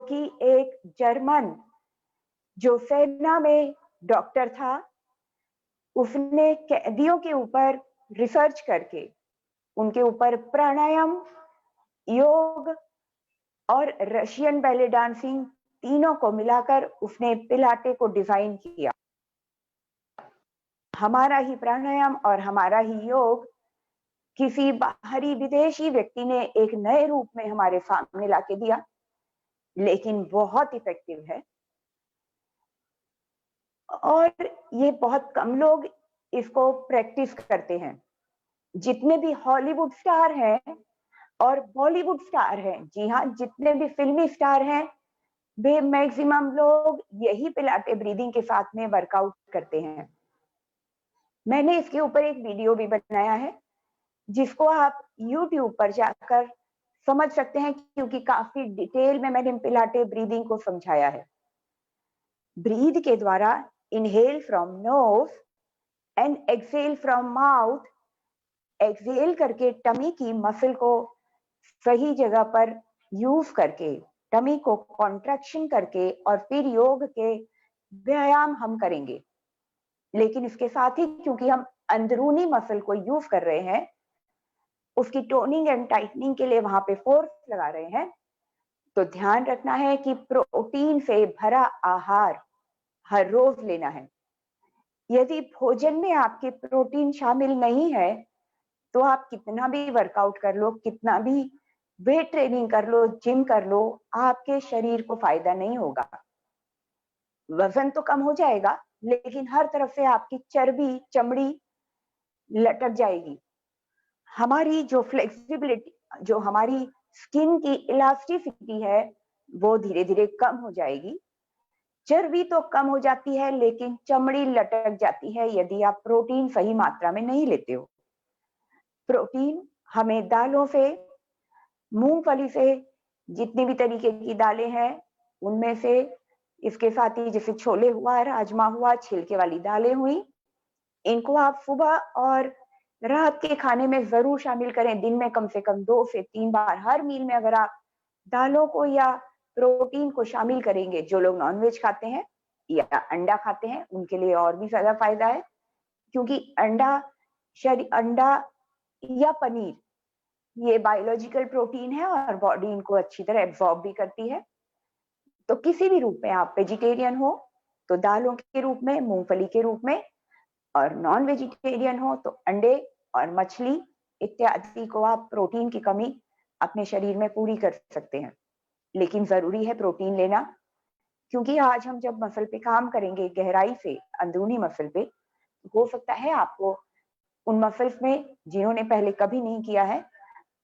कि एक जर्मन जो सेना में डॉक्टर था, उसने कैदियों के ऊपर रिसर्च करके उनके ऊपर प्राणायाम, योग और रशियन बैले डांसिंग तीनों को मिलाकर उसने पिलाटे को डिजाइन किया। हमारा ही प्राणायाम और हमारा ही योग किसी बाहरी विदेशी व्यक्ति ने एक नए रूप में हमारे सामने लाके दिया, लेकिन बहुत इफेक्टिव है और ये बहुत कम लोग इसको प्रैक्टिस करते हैं। जितने भी हॉलीवुड स्टार हैं और बॉलीवुड स्टार हैं, जी हाँ, जितने भी फिल्मी स्टार हैं, वे मैक्सिमम लोग यही पिलाटे ब्रीदिंग के साथ में वर्कआउट करते हैं। मैंने इसके ऊपर एक वीडियो भी बनाया है, जिसको आप YouTube पर जाकर समझ सकते हैं, क्योंकि काफी डिटेल में मैंने पिलाटे ब्रीदिंग को समझाया है। ब्रीद के द्वारा inhale from nose and exhale from mouth, exhale करके टमी की मसल को सही जगह पर यूज करके, टमी को कॉन्ट्रैक्शन करके, और फिर योग के व्यायाम हम करेंगे। लेकिन इसके साथ ही क्योंकि हम अंदरूनी मसल को यूज कर रहे हैं, उसकी टोनिंग एंड टाइटनिंग के लिए वहां पे फोर्स लगा रहे हैं, तो ध्यान रखना है कि प्रोटीन से भरा आहार हर रोज लेना है। यदि भोजन में आपके प्रोटीन शामिल नहीं है, तो आप कितना भी वर्कआउट कर लो, कितना भी वेट ट्रेनिंग कर लो, जिम कर लो, आपके शरीर को फायदा नहीं होगा। वजन तो कम हो जाएगा, लेकिन हर तरफ से आपकी चर्बी, चमड़ी लटक जाएगी। हमारी जो फ्लेक्सिबिलिटी, जो हमारी स्किन की इलास्टिसिटी है, वो धीरे धीरे कम हो जाएगी। चर्बी तो कम हो जाती है, लेकिन चमड़ी लटक जाती है यदि आप प्रोटीन सही मात्रा में नहीं लेते हो। प्रोटीन हमें दालों से, मूंगफली से, जितनी भी तरीके की दालें हैं उनमें से, इसके साथ ही जैसे छोले हुआ, राजमा हुआ, छिलके वाली दालें हुई, इनको आप सुबह और रात के खाने में जरूर शामिल करें। दिन में कम से कम 2 से 3 बार हर मील में अगर आप दालों को या प्रोटीन को शामिल करेंगे, जो लोग नॉनवेज खाते हैं या अंडा खाते हैं उनके लिए और भी ज्यादा फायदा है, क्योंकि अंडा या पनीर ये बायोलॉजिकल प्रोटीन है और बॉडी इनको अच्छी तरह एब्जॉर्ब भी करती है। तो किसी भी रूप में आप वेजिटेरियन हो तो दालों के रूप में, मूंगफली के रूप में, और नॉन वेजिटेरियन हो तो अंडे और मछली इत्यादि को आप प्रोटीन की कमी अपने शरीर में पूरी कर सकते हैं। लेकिन जरूरी है प्रोटीन लेना, क्योंकि आज हम जब मसल पे काम करेंगे गहराई से, अंदरूनी मसल पे, हो सकता है आपको उन मसल्स में जिन्होंने पहले कभी नहीं किया है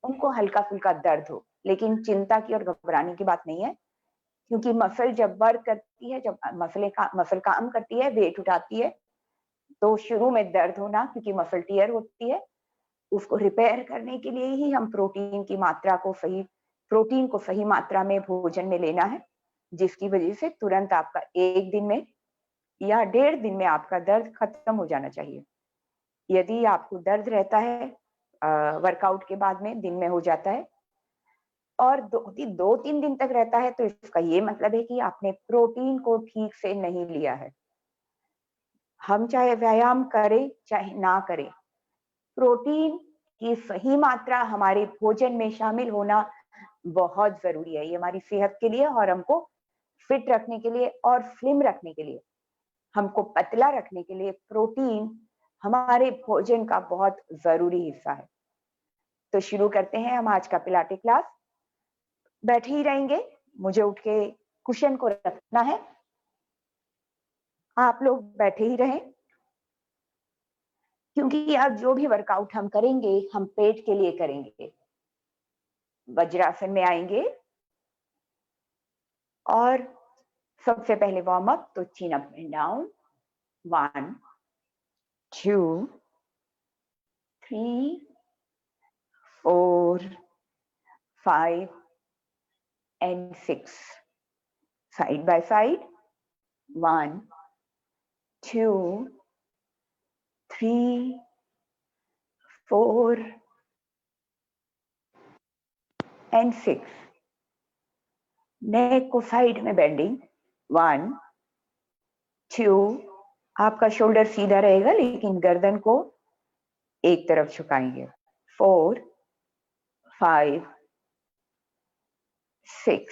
उनको हल्का फुल्का दर्द हो। लेकिन चिंता की और घबराने की बात नहीं है, क्योंकि मसल जब वर्क करती है, जब मसल काम करती है, वेट उठाती है, तो शुरू में दर्द होना, क्योंकि मसल टियर होती है, उसको रिपेयर करने के लिए ही हम प्रोटीन को सही मात्रा में भोजन में लेना है, जिसकी वजह से तुरंत आपका 1 दिन में या 1.5 दिन में आपका दर्द खत्म हो जाना चाहिए। यदि आपको दर्द रहता है वर्कआउट के बाद में, दिन में हो जाता है और 2-3 दिन तक रहता है, तो इसका ये मतलब है कि आपने प्रोटीन को ठीक से नहीं लिया है। हम चाहे व्यायाम करें चाहे ना करें, प्रोटीन की सही मात्रा हमारे भोजन में शामिल होना बहुत जरूरी है। ये हमारी सेहत के लिए और हमको फिट रखने के लिए और स्लिम रखने के लिए, हमको पतला रखने के लिए प्रोटीन हमारे भोजन का बहुत जरूरी हिस्सा है। तो शुरू करते हैं हम आज का पिलाटे क्लास। बैठे ही रहेंगे, मुझे उठ के कुशन को रखना है, आप लोग बैठे ही रहें, क्योंकि अब जो भी वर्कआउट हम करेंगे हम पेट के लिए करेंगे। वज्रासन में आएंगे और सबसे पहले वार्म अप, तो चिन up and down, 1 2 3 4 5 and 6, side by side, 1 2 3 4 and 6। नेक को साइड में बेंडिंग, 1 2, आपका शोल्डर सीधा रहेगा लेकिन गर्दन को एक तरफ झुकाएंगे, 4 5 6,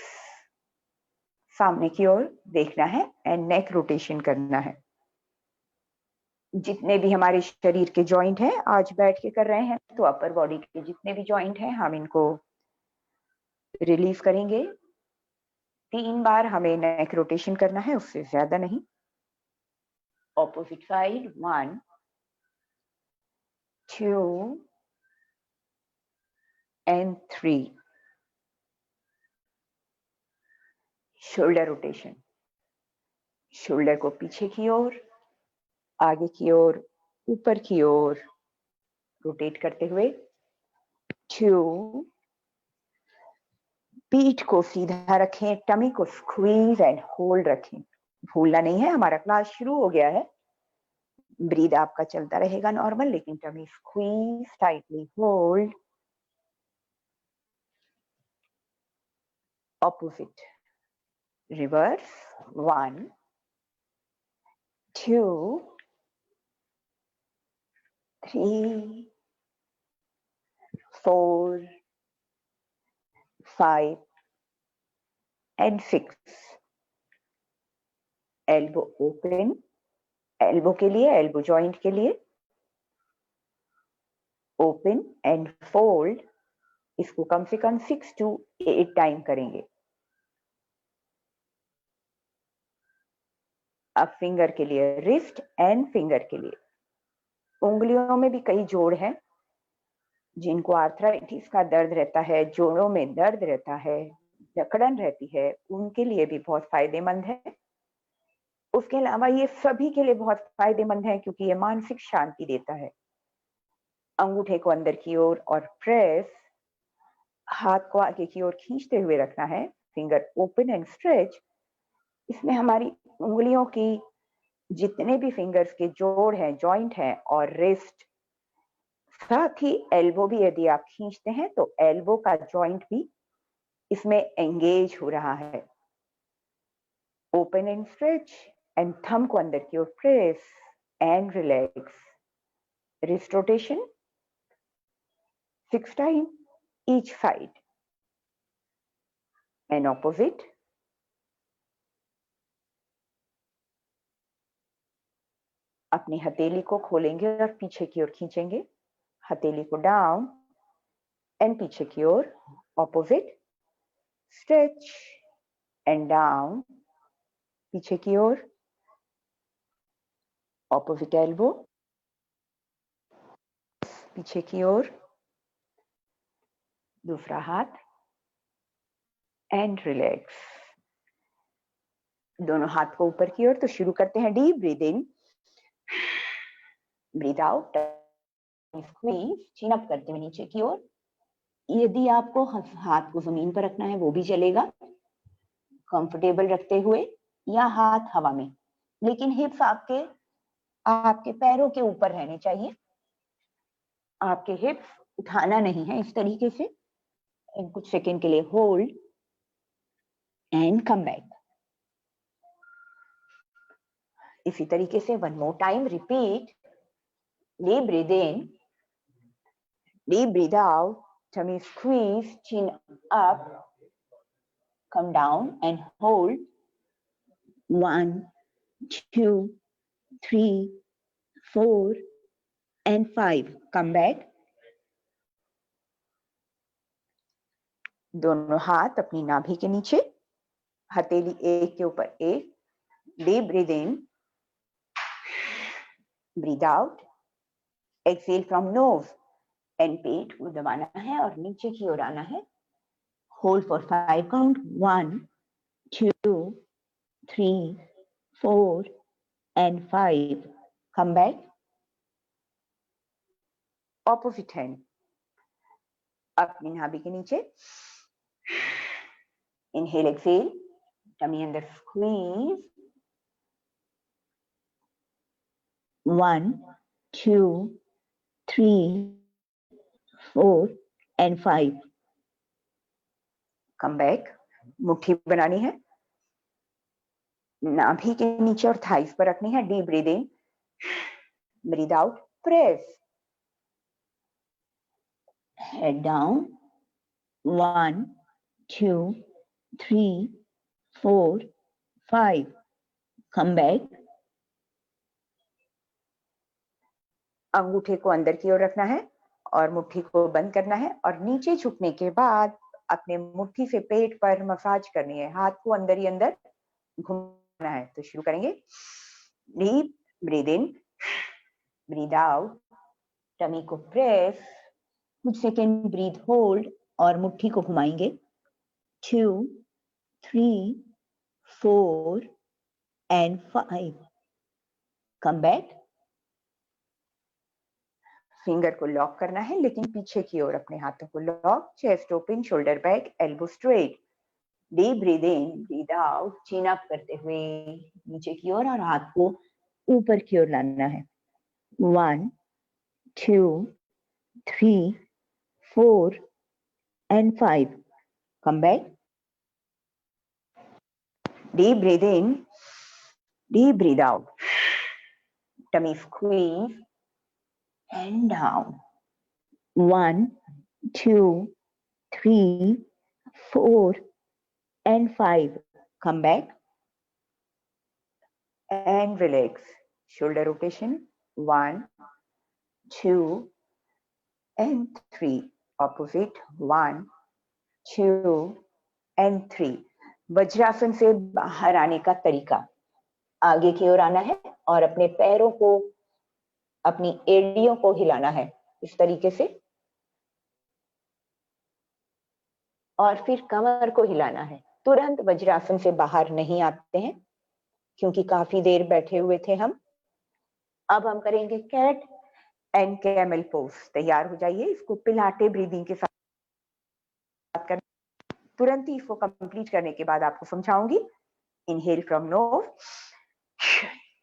सामने की ओर देखना है एंड नेक रोटेशन करना है। जितने भी हमारे शरीर के जॉइंट हैं, आज बैठ के कर रहे हैं तो अपर बॉडी के जितने भी जॉइंट हैं हम इनको रिलीज करेंगे। 3 बार हमें नेक रोटेशन करना है, उससे ज्यादा नहीं। Opposite side, 1 2 and 3। Shoulder rotation, shoulder को पीछे की ओर, आगे की ओर, ऊपर की ओर रोटेट करते हुए, 2, पीठ को सीधा रखें, टमी को स्क्वीज एंड होल्ड रखें। भूलना नहीं है, हमारा क्लास शुरू हो गया है। ब्रीद आपका चलता रहेगा नॉर्मल, लेकिन tummy squeeze, tightly hold. Opposite, reverse, 1 2 3 4 5 and 6। Elbow open, elbow के लिए, एल्बो जॉइंट के लिए ओपन एंड फोल्ड। इसको कम से कम 6 to 8 टाइम करेंगे। अब फिंगर के लिए, रिस्ट एंड फिंगर के लिए, उंगलियों में भी कई जोड़ हैं। जिनको आर्थराइटिस का दर्द रहता है, जोड़ों में दर्द रहता है, जकड़न रहती है, उनके लिए भी बहुत फायदेमंद है। उसके अलावा ये सभी के लिए बहुत फायदेमंद है क्योंकि ये मानसिक शांति देता है। अंगूठे को अंदर की ओर और प्रेस, हाथ को आगे की ओर खींचते हुए रखना है, फिंगर ओपन एंड स्ट्रेच। इसमें हमारी उंगलियों की जितने भी फिंगर्स के जोड़ हैं, जॉइंट हैं और रिस्ट, साथ ही एल्बो भी यदि आप खींचते हैं तो एल्बो का जॉइंट भी इसमें एंगेज हो रहा है। Open and stretch and thumb को अंदर की ओर press and relax. Wrist rotation 6 time each side and opposite. अपनी हथेली को खोलेंगे और पीछे की ओर खींचेंगे, हथेली को डाउन एंड पीछे की ओर, ऑपोजिट, स्ट्रेच एंड डाउन, पीछे की ओर, ऑपोजिट एल्बो, पीछे की ओर, दूसरा हाथ एंड रिलैक्स। दोनों हाथ को ऊपर की ओर। तो शुरू करते हैं। Deep breathe in, breathe out, squeeze, chin up करते हुए नीचे की ओर। यदि आपको हाथ को जमीन पर रखना है वो भी चलेगा, कंफर्टेबल रखते हुए, या हाथ हवा में, लेकिन हिप्स आपके आपके पैरों के ऊपर रहने चाहिए। आपके हिप्स उठाना नहीं है। इस तरीके से कुछ सेकंड के लिए होल्ड एंड कम बैक। इसी तरीके से 1 more time repeat. Deep breathe in, deep breathe out, tummy squeeze, chin up, come down and hold 1 2 3 4 and 5। come back। दोनों हाथ अपनी नाभि के नीचे, हथेली एक के ऊपर एक। Deep breathe in, breathe out, exhale from nose and पेट को दबाना है और नीचे की ओर आना है। Hold for 5 count, 1 2 3 4 and 5। come back। Opposite hand अपनी नाभि के नीचे, इनहेल एक्सेल, टमी अंदर स्क्वीज, 1 2 3 4 and 5। come back। मुट्ठी बनानी है, नाभि के नीचे और थाइस पर रखनी है। Deep breathe in, breathe out, press, head down, 1 2 3 4 5, come back, अंगूठे को अंदर की ओर रखना है और मुट्ठी को बंद करना है और नीचे झुकने के बाद अपने मुट्ठी से पेट पर मसाज करनी है, हाथ को अंदर ही अंदर घुमाना है। तो शुरू करेंगे। Deep breathe in, breathe out, tummy को प्रेस, कुछ सेकेंड ब्रीद होल्ड और मुट्ठी को घुमाएंगे। 2 3 4 and 5, कम बैक, फिंगर को लॉक करना है लेकिन पीछे की ओर, अपने हाथों को lock, chest open, shoulder back, elbow straight. Deep breathe in, breathe out, chin up करते हुए नीचे की ओर और हाथ को ऊपर की ओर लाना है। 1 2 3 4 and 5, come back, deep breathe in, deep breathe out, tummy squeeze and down. 1 2 3 4 and 5, come back and relax. Shoulder rotation, 1 2 and 3, opposite, 1 2 and 3. Vajrasana से बाहर आने का तरीका, आगे की ओर आना है और अपने पैरों को, अपनी एड़ियों को हिलाना है इस तरीके से, और फिर कमर को हिलाना है। तुरंत वज्रासन से बाहर नहीं आते हैं क्योंकि काफी देर बैठे हुए थे हम। अब हम करेंगे कैट एंड कैमल पोज। तैयार हो जाइए, इसको पिलाटे ब्रीदिंग के साथ कर, तुरंत ही इसको कंप्लीट करने के बाद आपको समझाऊंगी। इनहेल फ्रॉम नोज,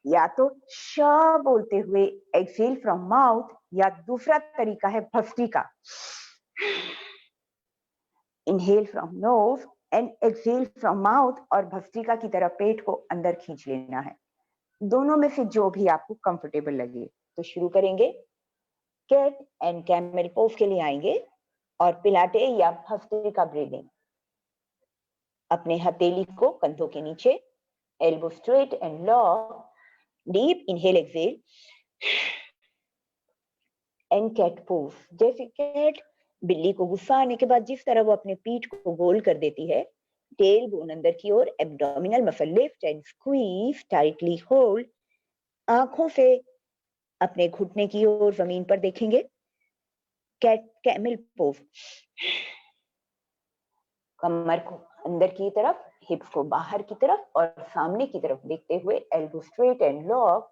या तो श बोलते हुए एक्सहेल फ्रॉम माउथ, या दूसरा तरीका है भस्ती का। Inhale from nose and exhale from mouth, और भस्त्रिका की तरह पेट को अंदर खींच लेना है। दोनों में से जो भी आपको कंफर्टेबल लगे। तो शुरू करेंगे। कैट एंड कैमल पोज के लिए आएंगे और पिलाटे या भस्त्रिका ब्रीदिंग। अपने हथेली को कंधों के नीचे, elbow straight and lock, deep inhale exhale and cat pose. जैसे कैट बिल्ली को गुस्सा आने के बाद जिस तरह वो अपने पीठ को गोल कर देती है, टेल बोन अंदर की ओर, abdominal muscle lift and squeeze, tightly hold. आंखों से अपने घुटने की ओर जमीन पर देखेंगे। कैट कैमल पोज, कमर को अंदर की तरफ, हिप्स को बाहर की तरफ और सामने की तरफ देखते हुए, एल्बो स्ट्रेट एंड लॉक।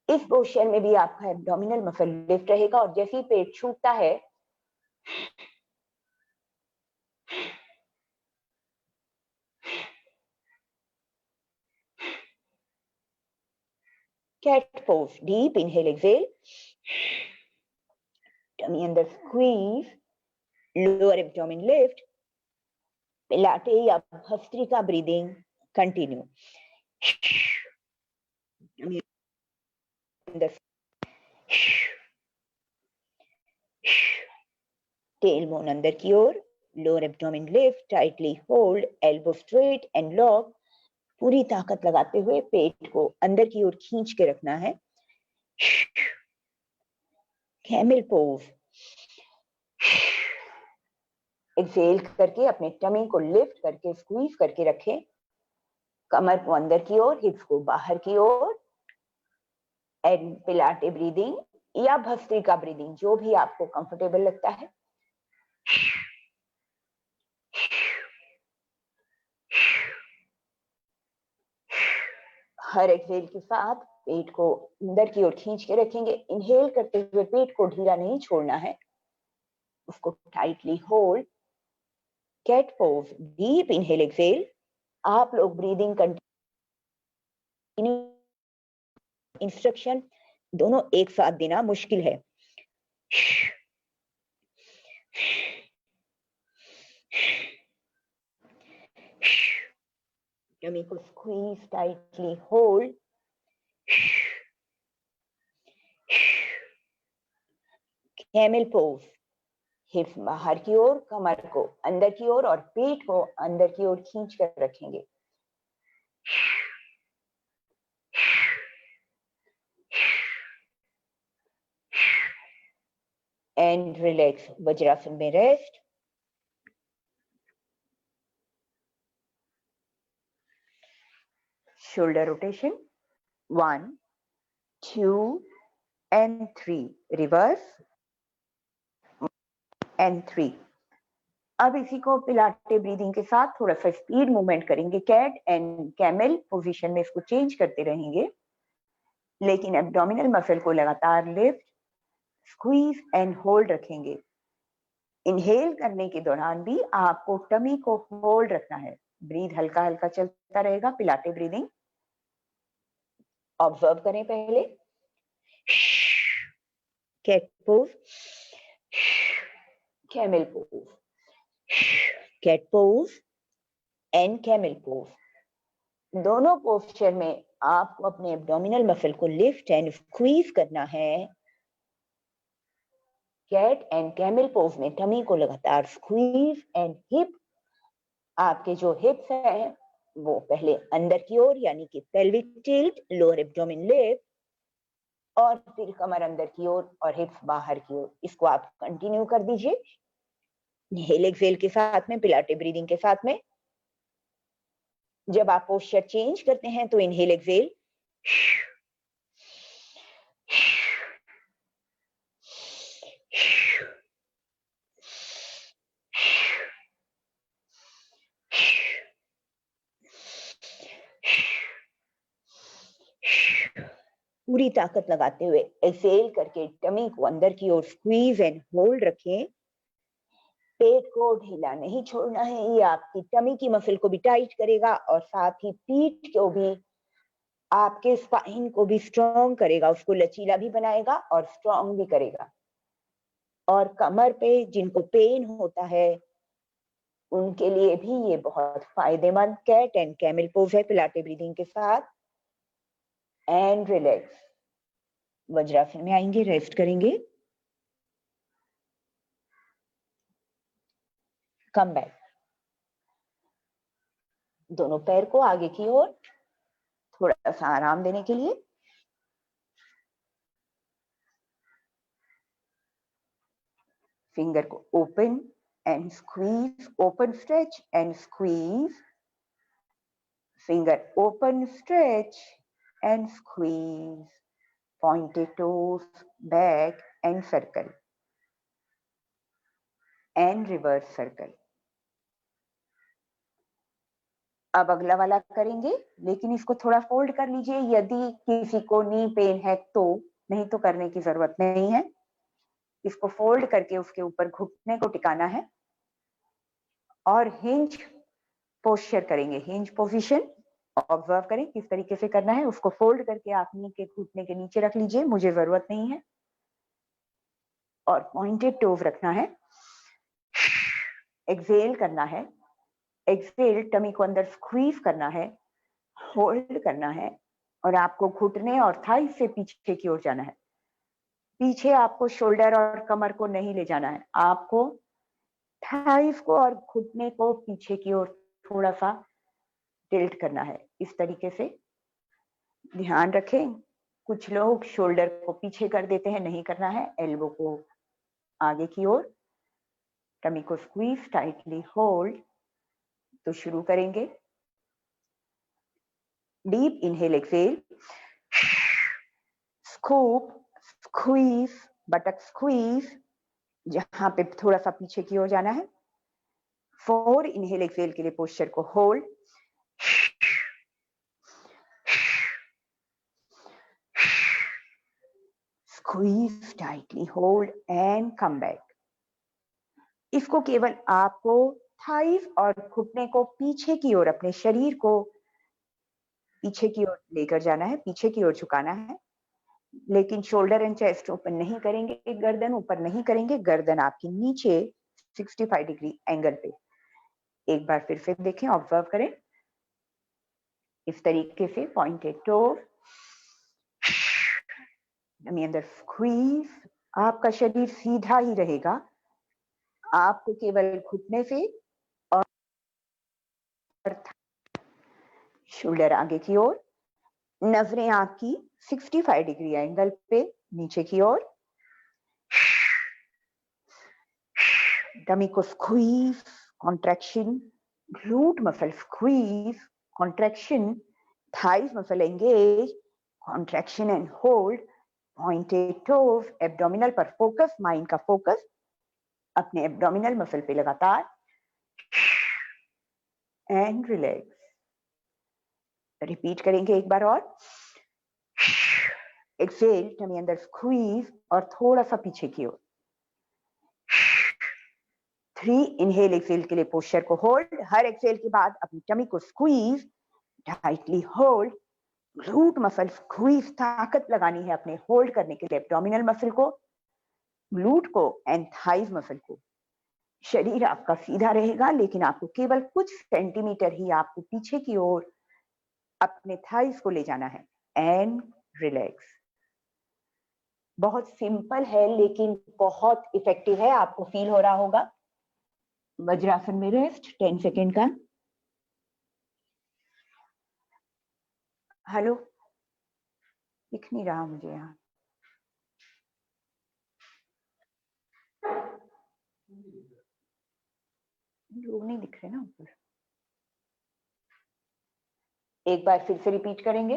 इस पोस्चर में भी आपका एब्डोमिनल मसल लिफ्ट रहेगा और जैसे ही पेट छूटता है, cat pose, deep inhale exhale, tummy अंदर squeeze, lower abdomen lift, pilates या bhastrika breathing continue. Tail bone अंदर की ओर, lower abdomen lift, tightly hold, elbow straight and lock. पूरी ताकत लगाते हुए पेट को अंदर की ओर खींच के रखना है। कैमल पोज, एक्सहेल करके अपने टमी को लिफ्ट करके स्क्वीज करके रखें, कमर को अंदर की ओर, हिप्स को बाहर की ओर, एंड पिलाटे ब्रीदिंग या भस्त्रिका ब्रीदिंग, जो भी आपको कंफर्टेबल लगता है। हर एक्सहेल के साथ पेट को अंदर की ओर खींच के रखेंगे। इनहेल करते हुए पेट को ढीला नहीं छोड़ना है, उसको tightly hold. Cat pose, deep inhale exhale. आप लोग ब्रीदिंग कंटिन्यू, इंस्ट्रक्शन दोनों एक साथ देना मुश्किल है। टमी को squeeze tightly hold, camel pose, हिप्स बाहर की ओर, कमर को अंदर की ओर और पेट को अंदर की ओर खींच कर रखेंगे। एंड रिलैक्स, वज्रासन में rest. Shoulder rotation 1 2 and 3, reverse and 3। अब इसी को पिलाटे ब्रीदिंग के साथ थोड़ा सा स्पीड मूवमेंट करेंगे। कैट एंड कैमल पोजीशन में इसको चेंज करते रहेंगे, लेकिन एब्डोमिनल मसल को लगातार लिफ्ट, स्क्वीज एंड होल्ड रखेंगे। इनहेल करने के दौरान भी आपको टमी को होल्ड रखना है। ब्रीथ हल्का हल्का चलता रहेगा। पिलाटे ब्रीदिंग ऑब्जर्व करें पहले। Cat pose, camel pose, cat pose and camel pose. दोनों पोस्चर में आपको अपने एब्डोमिनल मसल को लिफ्ट एंड स्क्वीज करना है। कैट एंड कैमल पोज में टमी को लगातार स्क्वीज एंड हिप, आपके जो हिप्स हैं वो पहले अंदर की ओर यानी कि pelvic tilt, lower abdomen lift, और फिर कमर अंदर की ओर और हिप्स बाहर की ओर। इसको आप कंटिन्यू कर दीजिए इनहेल एक्सहेल के साथ में, पिलाटे ब्रीदिंग के साथ में। जब आप पोस्चर चेंज करते हैं तो इनहेल एक्सहेल, पूरी ताकत लगाते हुए एक्सहेल करके टमी को अंदर की ओर स्क्वीज एंड होल्ड रखें। पेट को ढीला नहीं छोड़ना है, ये आपकी टमी की मसल को भी टाइट करेगा और साथ ही पीठ को भी, आपके स्पाइन को भी स्ट्रॉन्ग करेगा, उसको लचीला भी बनाएगा और स्ट्रॉन्ग भी करेगा। और कमर पे जिनको पेन होता है उनके लिए भी ये बहुत फायदेमंद कैट एंड कैमल पोज है पिलाटे ब्रीदिंग के साथ। एंड रिलैक्स, वज्रासन में आएंगे, रेस्ट करेंगे। कम बैक, दोनों पैर को आगे की ओर थोड़ा सा आराम देने के लिए। फिंगर को open and squeeze, open stretch and squeeze, finger open stretch and squeeze, pointed toes back and circle and reverse circle। अब अगला वाला करेंगे, लेकिन इसको थोड़ा फोल्ड कर लीजिए यदि किसी को नी पेन है तो, नहीं तो करने की जरूरत नहीं है। इसको फोल्ड करके उसके ऊपर घुटने को टिकाना है और हिंज पोस्चर करेंगे। हिंज पोजीशन ऑब्जर्व करें किस तरीके से करना है। उसको फोल्ड करके आप नी के घुटने के नीचे रख लीजिए, मुझे जरूरत नहीं है, और पॉइंटेड टोज रखना है। एक्सहेल करना है, एक्सहेल टमी को अंदर स्क्वीज करना है, होल्ड करना है, और आपको घुटने और थाई से पीछे की ओर जाना है। पीछे आपको शोल्डर और कमर को नहीं ले जाना है, आपको थाइस को और घुटने को पीछे की ओर थोड़ा सा टिल्ट करना है। इस तरीके से ध्यान रखें, कुछ लोग शोल्डर को पीछे कर देते हैं, नहीं करना है। एल्बो को आगे की ओर, टमी को स्क्वीज टाइटली होल्ड। तो शुरू करेंगे। Deep inhale exhale, scoop, squeeze, buttock squeeze, जहां पे थोड़ा सा पीछे की ओर जाना है। 4 इनहेल एक्सहेल के लिए पोस्चर को hold, squeeze tightly hold and come back. इसको केवल आपको थाइस और घुटने को पीछे की ओर, अपने शरीर को पीछे की ओर लेकर जाना है, पीछे की ओर झुकाना है, लेकिन शोल्डर एंड चेस्ट ओपन नहीं करेंगे, गर्दन ऊपर नहीं करेंगे, गर्दन आपकी नीचे 65 डिग्री एंगल पे। एक बार फिर से देखें, ऑब्जर्व करें। इस तरीके से पॉइंटेड टो, टमी अंदर स्क्वीज, आपका शरीर सीधा ही रहेगा, आपको केवल घुटने से और शोल्डर आगे की ओर, नजरें आपकी 65 डिग्री एंगल पे नीचे की ओर, टमी को squeeze, contraction, glute muscle squeeze, contraction, thighs muscle engage, contraction and hold, pointed toes, abdominal पर फोकस, माइंड का फोकस अपने एब्डोमिनल मसल पे लगातार, एंड रिलैक्स। रिपीट करेंगे एक बार और, एक्सेल, टमी अंदर स्क्वीज और थोड़ा सा पीछे की ओर, 3 इनहेल एक्सेल के लिए पोस्चर को होल्ड, हर एक्सेल के बाद अपनी टमी को squeeze, tightly hold, glute muscle squeeze, ताकत लगानी है अपने होल्ड करने के लिए एब्डोमिनल मसल को, ग्लूट को एंड थाइज मसल को। शरीर आपका सीधा रहेगा, लेकिन आपको केवल कुछ सेंटीमीटर ही आपको पीछे की ओर अपने थाइज को ले जाना है, एंड रिलैक्स। बहुत सिंपल है लेकिन बहुत इफेक्टिव है, आपको फील हो रहा होगा। वज्रासन में रेस्ट 10 सेकेंड का। हेलो, दिख नहीं रहा मुझे यहाँ, लोग नहीं दिख रहे ना ऊपर। एक बार फिर से रिपीट करेंगे,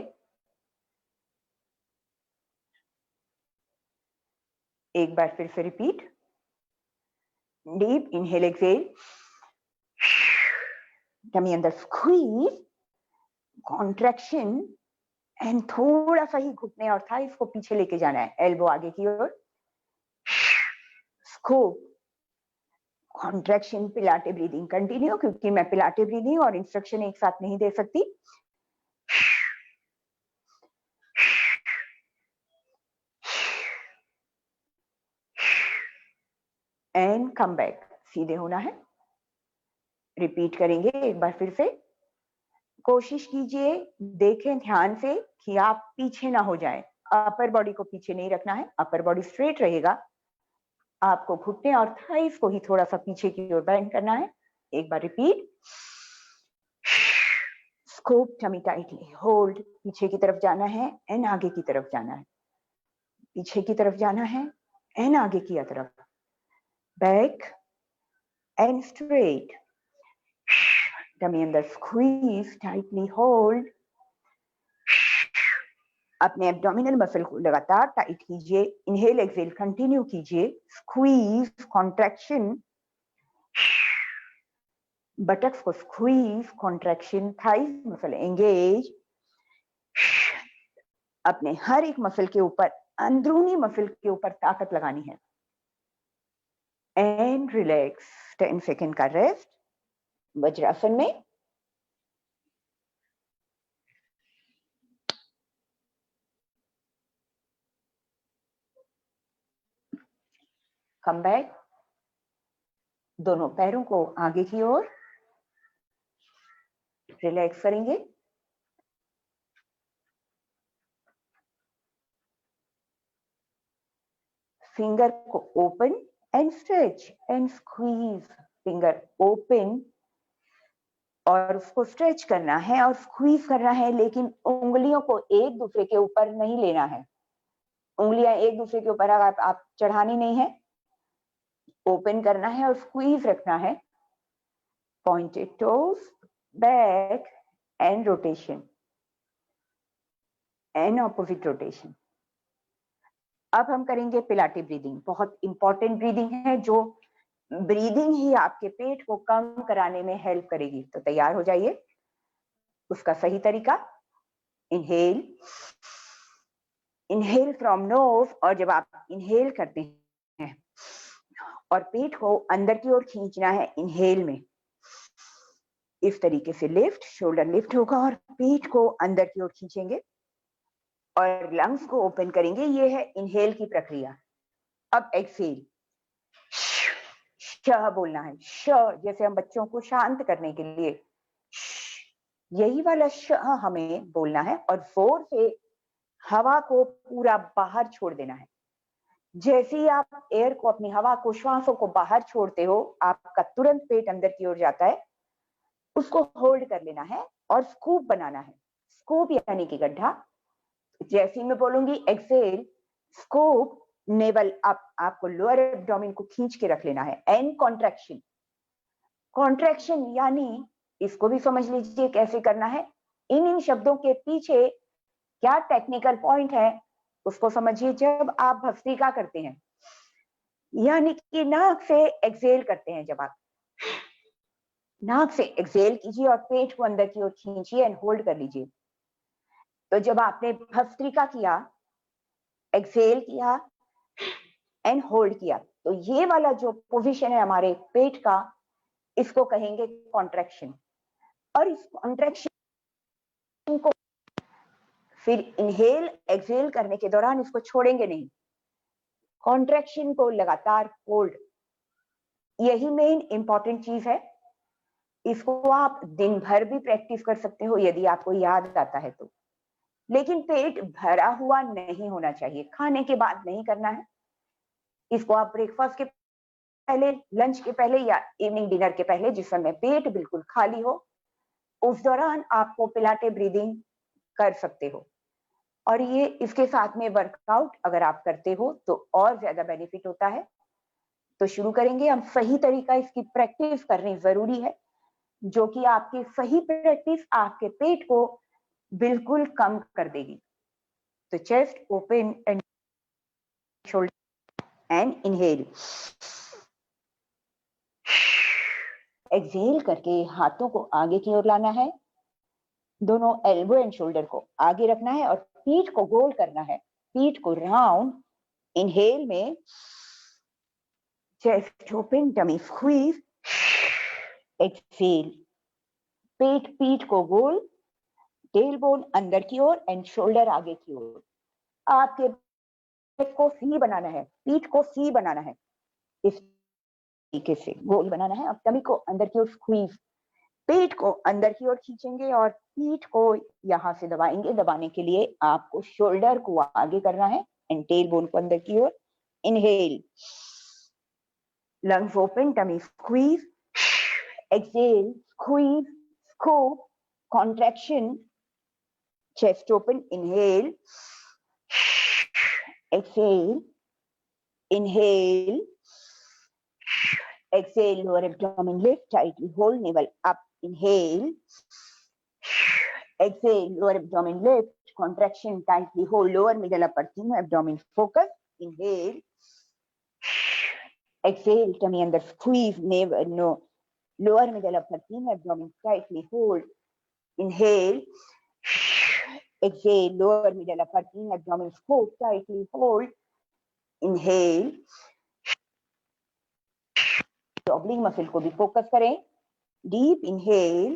एक बार फिर से repeat, deep inhale exhale, tummy अंदर स्क्वीज, कॉन्ट्रैक्शन एंड थोड़ा सा ही घुटने और थाइस को पीछे लेके जाना है, एल्बो आगे की ओर, scoop, contraction, pilates breathing continue, क्योंकि मैं पिलाटे ब्रीदिंग और इंस्ट्रक्शन एक साथ नहीं दे सकती। एंड कम बैक, सीधे होना है। रिपीट करेंगे एक बार फिर से। कोशिश कीजिए, देखें ध्यान से कि आप पीछे ना हो जाएं। अपर बॉडी को पीछे नहीं रखना है, अपर बॉडी स्ट्रेट रहेगा, आपको घुटने और थाइस को ही थोड़ा सा पीछे की ओर बेंड करना है। एक बार repeat, scoop, tummy tightly hold, पीछे की तरफ जाना है एंड आगे की तरफ जाना है, पीछे की तरफ जाना है एंड आगे की तरफ, बैक एंड स्ट्रेट, टमी अंदर स्क्वीज, टाइटली होल्ड, अपने एब्डोमिनल मसल को लगातार टाइट कीजिए, इनहेल एक्सेल कंटिन्यू कीजिए, स्क्वीज, कॉन्ट्रैक्शन, बटक्स को squeeze, contraction, thighs muscle engage, अपने हर एक मसल के ऊपर, अंदरूनी मसल के ऊपर ताकत लगानी है, एंड रिलैक्स। 10 सेकेंड का रेस्ट वज्रासन में। कम बैक, दोनों पैरों को आगे की ओर रिलैक्स करेंगे। फिंगर को open and stretch and squeeze, finger open और उसको स्ट्रेच करना है और स्क्वीज करना है, लेकिन उंगलियों को एक दूसरे के ऊपर नहीं लेना है। उंगलियां एक दूसरे के ऊपर आप चढ़ानी नहीं है, ओपन करना है और स्क्वीज रखना है। Pointed toes, back and rotation and opposite rotation. अब हम करेंगे पिलाटे ब्रीदिंग, बहुत इंपॉर्टेंट ब्रीदिंग है, जो ब्रीदिंग ही आपके पेट को कम कराने में हेल्प करेगी। तो तैयार हो जाइए। उसका सही तरीका, इनहेल, इनहेल फ्रॉम नोज, और जब आप इनहेल करते हैं और पेट को अंदर की ओर खींचना है इनहेल में, इस तरीके से लिफ्ट, शोल्डर लिफ्ट होगा और पेट को अंदर की ओर खींचेंगे और लंग्स को ओपन करेंगे। ये है इनहेल की प्रक्रिया। अब एक्सेल, श बोलना है, श, जैसे हम बच्चों को शांत करने के लिए यही वाला श हमें बोलना है और जोर से हवा को पूरा बाहर छोड़ देना है। जैसे ही आप एयर को, अपनी हवा को, श्वासों को बाहर छोड़ते हो, आपका तुरंत पेट अंदर की ओर जाता है। उसको होल्ड कर लेना है और स्कूप बनाना है। स्कूप यानी कि गड्ढा। जैसे ही मैं बोलूंगी एक्सेल, स्कूप, नेवल आपको लोअर एब्डोमेन को खींच के रख लेना है। And contraction. कॉन्ट्रैक्शन यानी, इसको भी समझ लीजिए कैसे करना है। इन शब्दों के पीछे क्या टेक्निकल पॉइंट है उसको समझिए। जब आप भस्त्रिका करते हैं, यानी कि नाक से एक्सेल करते हैं, जब आप नाक से एक्सेल कीजिए और पेट को अंदर की ओर खींचिए एंड होल्ड कर लीजिए। तो जब आपने भस्त्रिका किया, एक्सेल किया एंड होल्ड किया, तो ये वाला जो पोजीशन है हमारे पेट का, इसको कहेंगे कॉन्ट्रैक्शन। और इस कॉन्ट्रैक्शन को फिर इनहेल एक्सेल करने के दौरान इसको छोड़ेंगे नहीं। कॉन्ट्रैक्शन को लगातार होल्ड, यही मेन इंपॉर्टेंट चीज है। इसको आप दिन भर भी प्रैक्टिस कर सकते हो यदि आपको याद आता है तो। लेकिन पेट भरा हुआ नहीं होना चाहिए, खाने के बाद नहीं करना है। इसको आप ब्रेकफास्ट के पहले, लंच के पहले या इवनिंग डिनर के पहले, जिस समय पेट बिल्कुल खाली हो, उस दौरान आपको पिलाटे ब्रीदिंग कर सकते हो। और ये इसके साथ में वर्कआउट अगर आप करते हो तो और ज्यादा बेनिफिट होता है। तो शुरू करेंगे हम। सही तरीका इसकी प्रैक्टिस करनी जरूरी है, जो कि आपकी सही प्रैक्टिस आपके पेट को बिल्कुल कम कर देगी। तो chest open and shoulder and inhale. Exhale करके हाथों को आगे की ओर लाना है। दोनों एल्बो एंड शोल्डर को आगे रखना है और पीठ को गोल करना है, पीठ को राउंड। इनहेल में chest open, tummy squeeze. Exhale, पीठ को गोल, टेल बोन अंदर की ओर एंड शोल्डर आगे की ओर। आपके पेट को सी बनाना है, पीठ को सी बनाना है, इस तरीके से गोल बनाना है। अब टमी को अंदर की ओर स्क्वीज, पेट को अंदर की ओर खींचेंगे और पीठ को यहां से दबाएंगे। दबाने के लिए आपको शोल्डर को आगे करना है एंड टेल बोन को अंदर की ओर। Inhale, lungs open, tummy squeeze. Exhale, squeeze, scoop, contraction, chest open. Inhale, exhale, inhale, exhale, lower abdomen lift, tightly hold, navel up. Inhale, exhale, lower abdomen lift, contraction, tightly hold, lower middle upper thigh, abdomen focus. Inhale, exhale, tummy under squeeze, navel, no, lower middle upper thigh, abdomen tightly hold. Inhale, exhale, lower middle upper thigh, abdomen scoop, tightly hold. Inhale, oblique muscle को भी focus करें। Deep inhale,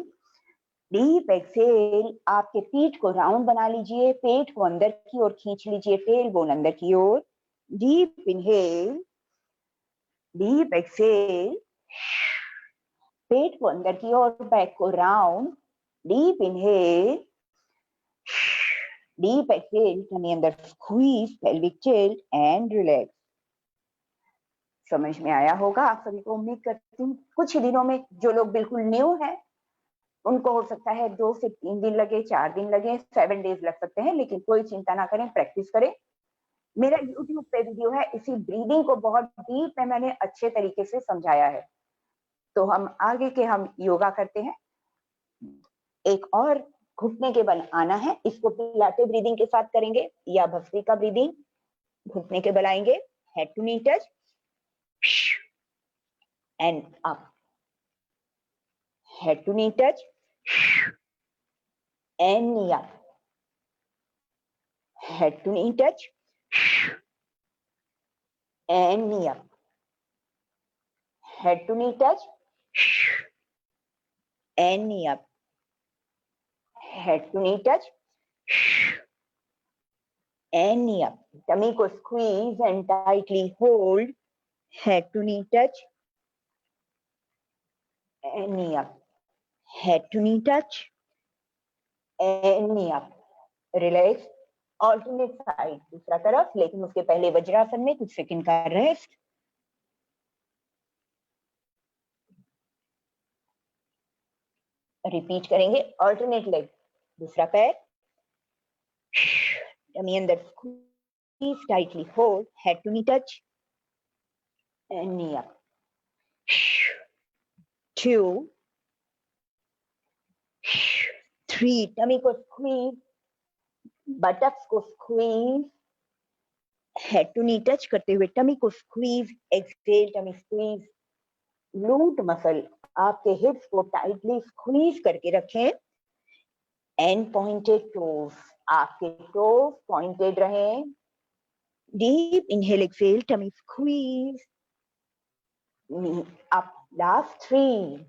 deep exhale. आपके पीठ को round बना लीजिए, पेट को अंदर की ओर खींच लीजिए, टेल बोन अंदर की ओर। डीप इनहेल, डीप एक्सहेल, पेट को अंदर की ओर, बैक को round. Deep inhale, deep exhale, tummy अंदर squeeze, pelvic tilt and relax. समझ में आया होगा आप सभी को, उम्मीद करती हूँ। कुछ दिनों में जो लोग बिल्कुल न्यू हैं, उनको हो सकता है 2 से 3 दिन लगे, 4 दिन लगे, 7 डेज लग सकते हैं, लेकिन कोई चिंता ना करें, प्रैक्टिस करें। मेरा YouTube पे वीडियो है, इसी ब्रीदिंग को बहुत डीप में मैंने अच्छे तरीके से समझाया है। तो हम आगे के हम योगा करते हैं। एक और घुटने के बल आना है, इसको पिलाटे ब्रीदिंग के साथ करेंगे या भस्त्रिका ब्रीदिंग। घुटने के बल आएंगे, head to knee touch and up, head to knee touch and knee up, head to knee touch and knee up, head to knee touch and knee up, head to knee touch and knee up. Tummy को squeeze and tightly hold, head to knee touch and knee up, head to knee touch and knee up, relax, alternate side, दूसरा तरफ, लेकिन उसके पहले वज्रासन में कुछ second का rest. Repeat करेंगे, ऑल्टरनेट लेग, दूसरा पैर, tummy अंदर squeeze, tightly hold, head to knee touch and knee up. 2, 3, tummy को squeeze, buttocks को squeeze, head to knee touch करते हुए tummy को squeeze, exhale, tummy squeeze, glute muscle आपके hips को tightly squeeze करके रखें, and pointed toes, आपके toes pointed रहें, deep inhale, exhale, tummy squeeze, knee up, last 3,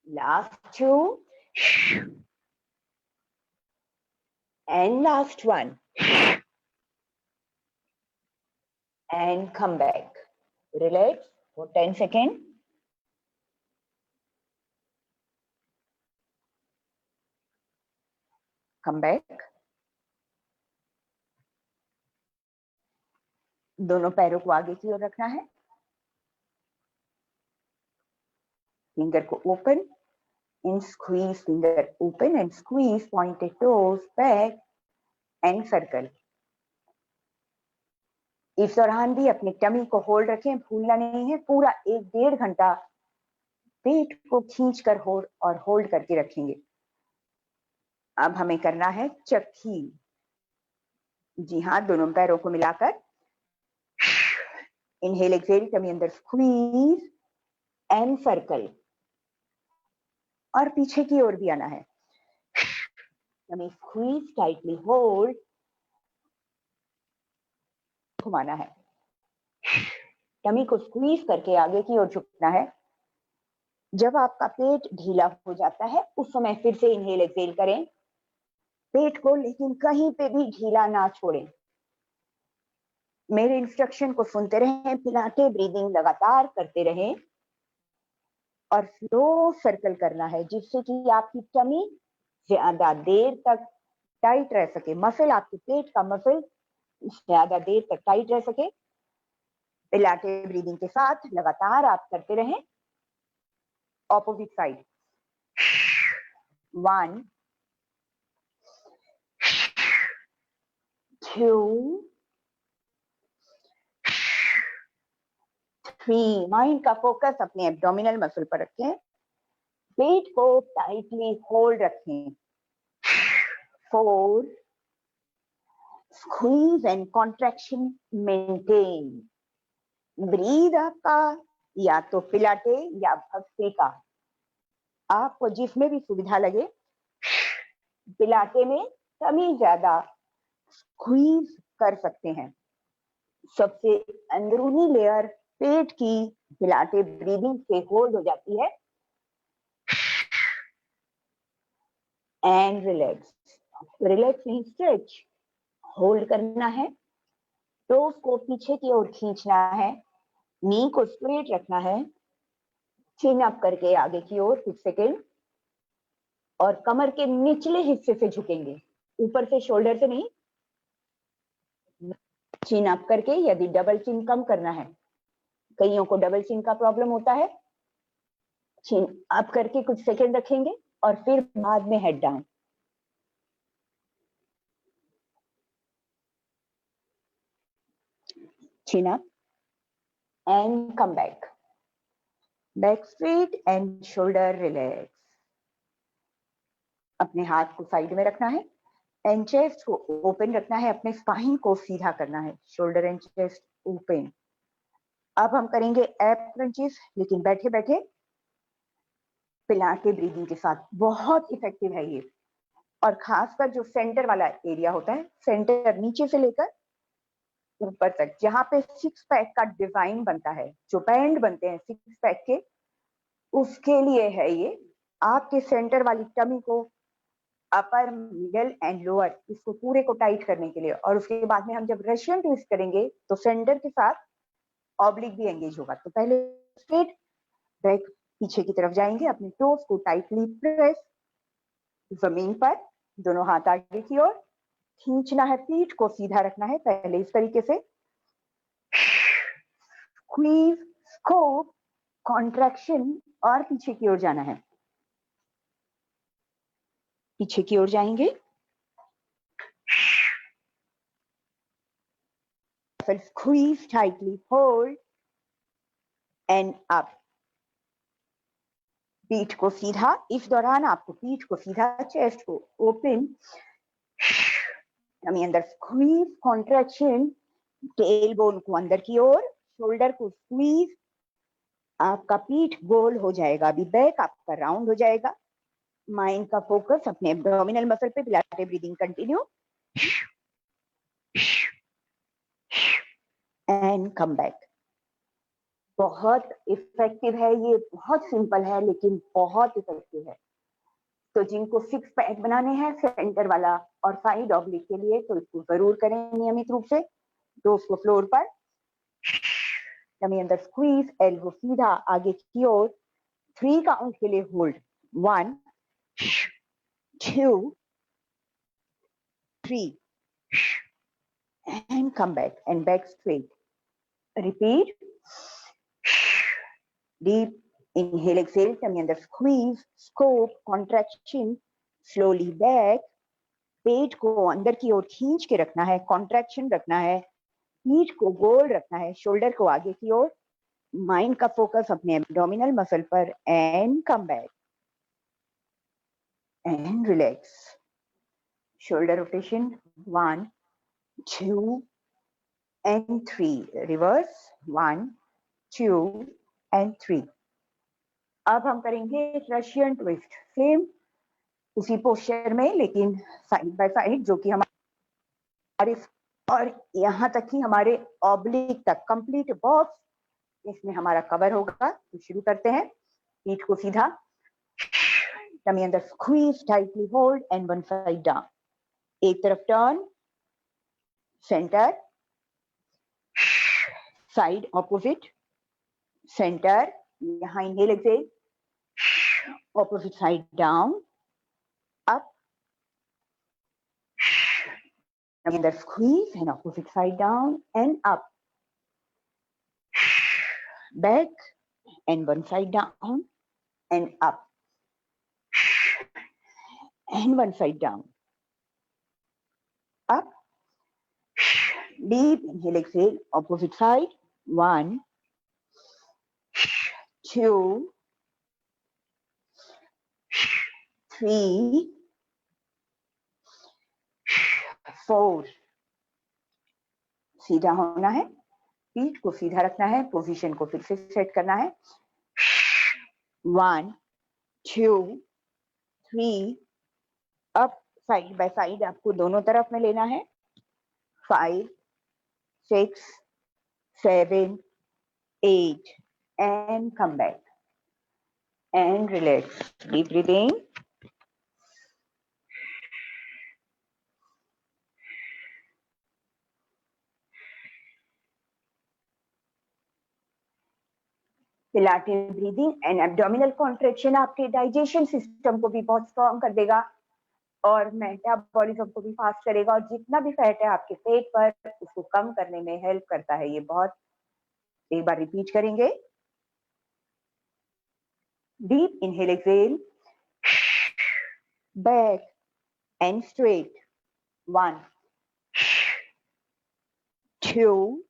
last 2, and last 1, and come back, relax for 10 seconds. Come back. दोनों पैरों को आगे की ओर रखना है, फिंगर को open and squeeze, finger open and squeeze, pointed toes back and circle. इस दौरान भी अपने टमी को होल्ड रखें, भूलना नहीं है, पूरा 1-1.5 घंटा पेट को खींचकर होल्ड करके रखेंगे। अब हमें करना है चक्की। जी हाँ, दोनों पैरों को मिलाकर इनहेल एक्सहेल, टमी अंदर स्क्वीज एंड सर्कल, और पीछे की ओर भी आना है, टमी स्क्वीज, टाइटली होल्ड, घुमाना है, टमी को स्क्वीज करके आगे की ओर झुकना है। जब आपका पेट ढीला हो जाता है उस समय फिर से इनहेल एक्सहेल करें पेट को, लेकिन कहीं पे भी ढीला ना छोड़ें। मेरे इंस्ट्रक्शन को सुनते रहें, पिलाटे ब्रीदिंग लगातार करते रहें और स्लो सर्कल करना है, जिससे कि आपकी टमी ज्यादा देर तक टाइट रह सके, मसल आपके पेट का मसल ज्यादा देर तक टाइट रह सके। पिलाटे ब्रीदिंग के साथ लगातार आप करते रहें। ऑपोजिट साइड, 1 2 3, माइंड का फोकस अपने एब्डोमिनल मसल पर रखें, पेट को टाइटली होल्ड रखें। 4, squeeze and contraction maintain. Breathe आपका या तो पिलाटे या भस्त्रिका, आपको जिसमें भी सुविधा लगे। पिलाटे में टमी ज्यादा स्क्वीज कर सकते हैं, सबसे अंदरूनी लेयर पेट की पिलाटे ब्रीदिंग से होल्ड हो जाती है। एंड रिलैक्स, रिलैक्स नहीं स्ट्रेच, होल्ड करना है, टोस को पीछे की ओर खींचना है, नी को स्ट्रेट रखना है, चिन अप करके आगे की ओर कुछ सेकेंड, और कमर के निचले हिस्से से झुकेंगे, ऊपर से शोल्डर से नहीं। चिन अप करके, यदि डबल चिन कम करना है, कईयों को डबल चिन का प्रॉब्लम होता है, चिन अप करके कुछ सेकेंड रखेंगे और फिर बाद में head down. Chin up and come back, back straight and shoulder relax. अपने हाथ को साइड में रखना है एंड चेस्ट को ओपन रखना है, अपने स्पाइन को सीधा करना है, शोल्डर एंड चेस्ट ओपन। अब हम करेंगे एब क्रंचेस, लेकिन बैठे बैठे पिलाटे ब्रीदिंग के साथ। बहुत इफेक्टिव है ये, और खासकर जो सेंटर वाला एरिया होता है, सेंटर नीचे से लेकर ऊपर तक, जहां पे 6 पैक का डिजाइन बनता है, जो बैंड बनते हैं 6 पैक के, उसके लिए है ये। आपके सेंटर वाली टमी को, अपर, मिडल एंड लोअर, इसको पूरे को टाइट करने के लिए। और उसके बाद में हम जब रशियन ट्विस्ट करेंगे तो सेंटर के साथ ऑब्लिक भी एंगेज होगा। तो पहले स्ट्रेट, बैक पीछे की तरफ जाएंगे, अपने टोस को टाइटली प्रेस, जमीन पर दोनों हाथ आगे की ओर खींचना है, पीठ को सीधा रखना है, पहले इस तरीके से स्क्वीज, स्कोप, कॉन्ट्रैक्शन और पीछे की ओर जाना है, पीछे की ओर जाएंगे, फिर squeeze tightly, hold and up, पीठ को सीधा, इस दौरान आपको पीठ को सीधा, चेस्ट को ओपन, अंदर स्क्वीज, कॉन्ट्रैक्शन, टेल बोन को अंदर की ओर, शोल्डर को स्क्वीज, आपका पीठ गोल हो जाएगा, अभी बैक आपका राउंड हो जाएगा, माइंड का फोकस अपने एब्डोमिनल मसल पे, पिलाटे breathing continue and come back. बहुत इफेक्टिव है ये, बहुत सिंपल है लेकिन बहुत इफेक्टिव है। तो जिनको सिक्स पैक बनाने हैं सेंटर वाला और साइड ऑब्लिक के लिए, तो इसको जरूर करें नियमित रूप से। तो उसको फ्लोर पर अंदर स्क्वीज, एल्बो सीधा आगे की ओर, 3 काउंट के लिए hold, 1 2 3 and come back and back straight. Repeat. Deep inhale, exhale, tummy under squeeze, scope, contraction, slowly back. पेट को अंदर की ओर खींच के रखना है, कॉन्ट्रैक्शन रखना है, पीठ को गोल रखना है, शोल्डर को आगे की ओर, माइंड का फोकस अपने एब्डोमिनल मसल पर and come back and relax. Shoulder rotation 1 2 and 3, reverse 1 2 and 3। अब हम करेंगे रशियन ट्विस्ट, सेम उसी पोस्चर में लेकिन साइड बाय साइड, जो कि हमारे और यहाँ तक ही हमारे ऑब्लिक तक कंप्लीट बॉक्स इसमें हमारा कवर होगा। तो शुरू करते हैं, पीठ को सीधा, टमी अंदर squeeze, tightly hold and one side down, एक तरफ turn, centre, side opposite, centre, यहाँ inhale exhale, opposite side down, up, another squeeze and opposite side down and up, back and one side down and up and one side down, up, deep inhale, exhale, opposite side, 1 2 3 4, सीधा होना है, पीठ को सीधा रखना है, position को फिर से सेट करना है, 1 2 3, अप, साइड बाय साइड आपको दोनों तरफ में लेना है, 5 6 7 8 and come back and relax. Deep breathing. पिलाटे breathing and abdominal contraction आपके डाइजेशन सिस्टम को भी बहुत स्ट्रॉन्ग कर देगा और मेटाबॉलिज्म को भी फास्ट करेगा, और जितना भी फैट है आपके पेट पर उसको कम करने में हेल्प करता है ये बहुत। एक बार रिपीट करेंगे, deep inhale, exhale, back and straight, 1 2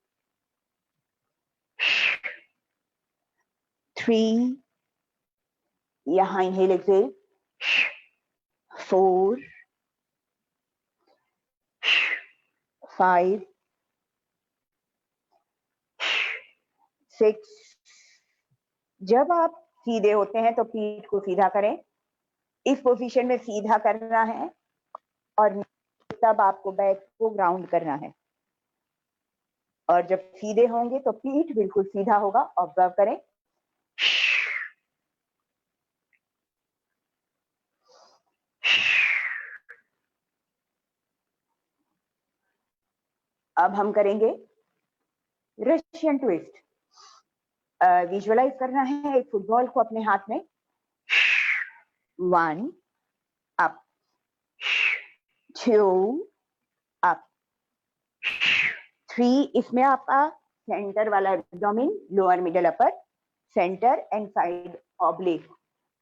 3, यहाँ इनहेल एक्सहेल, 4 5 6। जब आप सीधे होते हैं तो पीठ को सीधा करें, इस पोजीशन में सीधा करना है और तब आपको बैक को ग्राउंड करना है, और जब सीधे होंगे तो पीठ बिल्कुल सीधा होगा, ऑब्जर्व करें। अब हम करेंगे रशियन ट्विस्ट। विजुअलाइज करना है एक फुटबॉल को अपने हाथ में। 1 अप, 2 अप, 3, इसमें आपका सेंटर वाला abdomen, lower middle upper, centre and side oblique,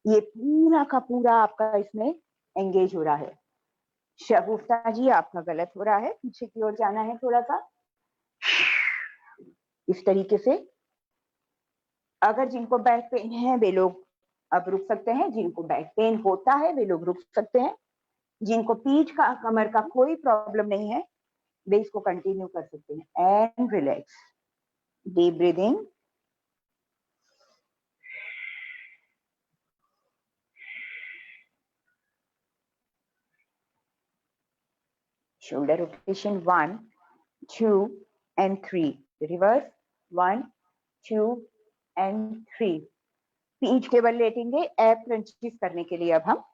ये पूरा का पूरा आपका इसमें एंगेज हो रहा है। शगुफ्ता जी आपका गलत हो रहा है, पीछे की ओर जाना है थोड़ा सा, इस तरीके से। अगर जिनको बैक पेन है वे लोग अब रुक सकते हैं, जिनको बैक पेन होता है वे लोग रुक सकते हैं, जिनको पीठ का कमर का कोई प्रॉब्लम नहीं है वे इसको कंटिन्यू कर सकते हैं। And relax, deep breathing, shoulder rotation 1, 2 and 3, reverse 1, 2 and 3। पीठ के बल लेटेंगे एप क्रंचीज करने के लिए। अब हम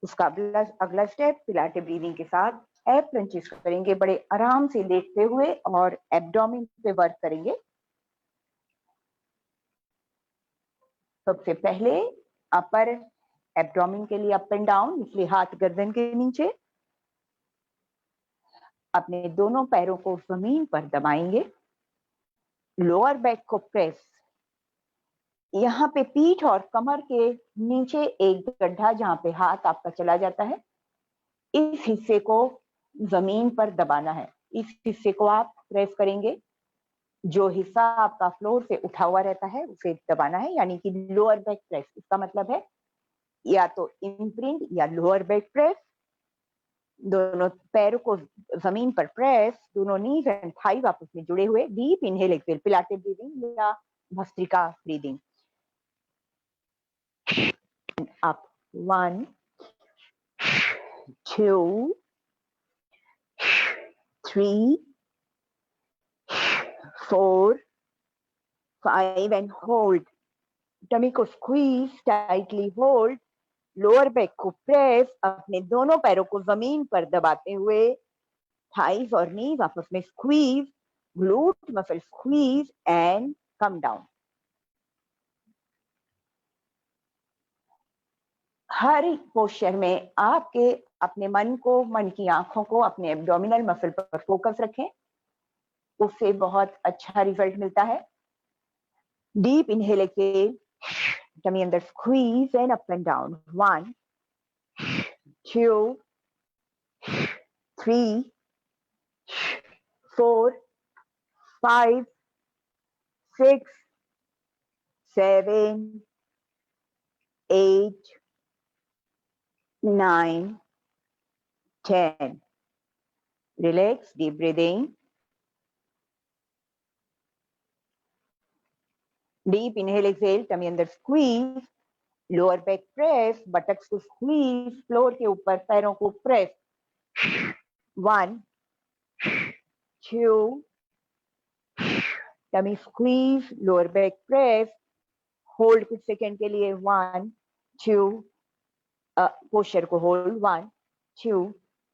उसका अगला स्टेप पिलाटे ब्रीदिंग के साथ एप क्रंचीज करेंगे, बड़े आराम से लेटते हुए, और एब्डोमेन पे वर्क करेंगे। सबसे पहले अपर एब्डोमेन के लिए अप एंड डाउन, इसलिए हाथ गर्दन के नीचे, अपने दोनों पैरों को जमीन पर दबाएंगे, लोअर बैक को प्रेस, यहाँ पे पीठ और कमर के नीचे एक गड्ढा जहां पे हाथ आपका चला जाता है, इस हिस्से को जमीन पर दबाना है। इस हिस्से को आप प्रेस करेंगे, जो हिस्सा आपका फ्लोर से उठा हुआ रहता है उसे दबाना है, यानी कि लोअर बैक प्रेस। इसका मतलब है या तो इम्प्रिंट या लोअर बैक प्रेस, दोनों पैरों को जमीन पर प्रेस, दोनों नीज एंड थाई आपस में जुड़े हुए। Deep inhale exhale, pilates breathing या bhastrika breathing. Up 1, 2, 3, 4, 5 and hold. Tummy को squeeze, tightly hold, lower back को प्रेस, अपने दोनों पैरों को जमीन पर दबाते हुए, थाइज और नीज आपस में squeeze, glute muscle squeeze and come down. हर एक पोस्चर में आपके अपने मन को, मन की आंखों को अपने एब्डोमिनल मसल पर फोकस रखें, उससे बहुत अच्छा रिजल्ट मिलता है। डीप इनहेल एक्सहेल, टमी अंदर squeeze and up and down. 1, 2, 3, 4, 5, 6, 7, 8, 9, 10. Relax, deep breathing. Deep inhale, exhale, tummy अंदर squeeze, lower back press, buttocks को squeeze, floor के ऊपर पैरों को press. 1, 2, tummy squeeze, lower back press, hold कुछ सेकंड के लिए। 1, 2, पोस्चर को hold। 1, 2,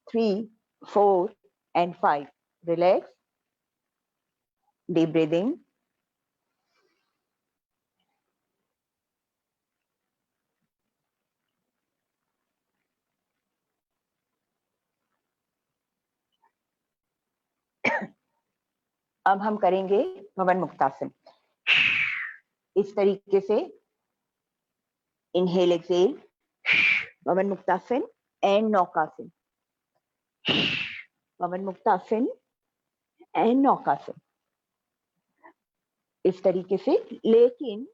3, 4 and 5. Relax, deep breathing. अब हम करेंगे भवन मुक्तासन। इस तरीके से इनहेल एक्सहेल, भवन मुक्तासन एंड नौकासन, भवन मुक्तासन एंड नौकासन, इस तरीके से। लेकिन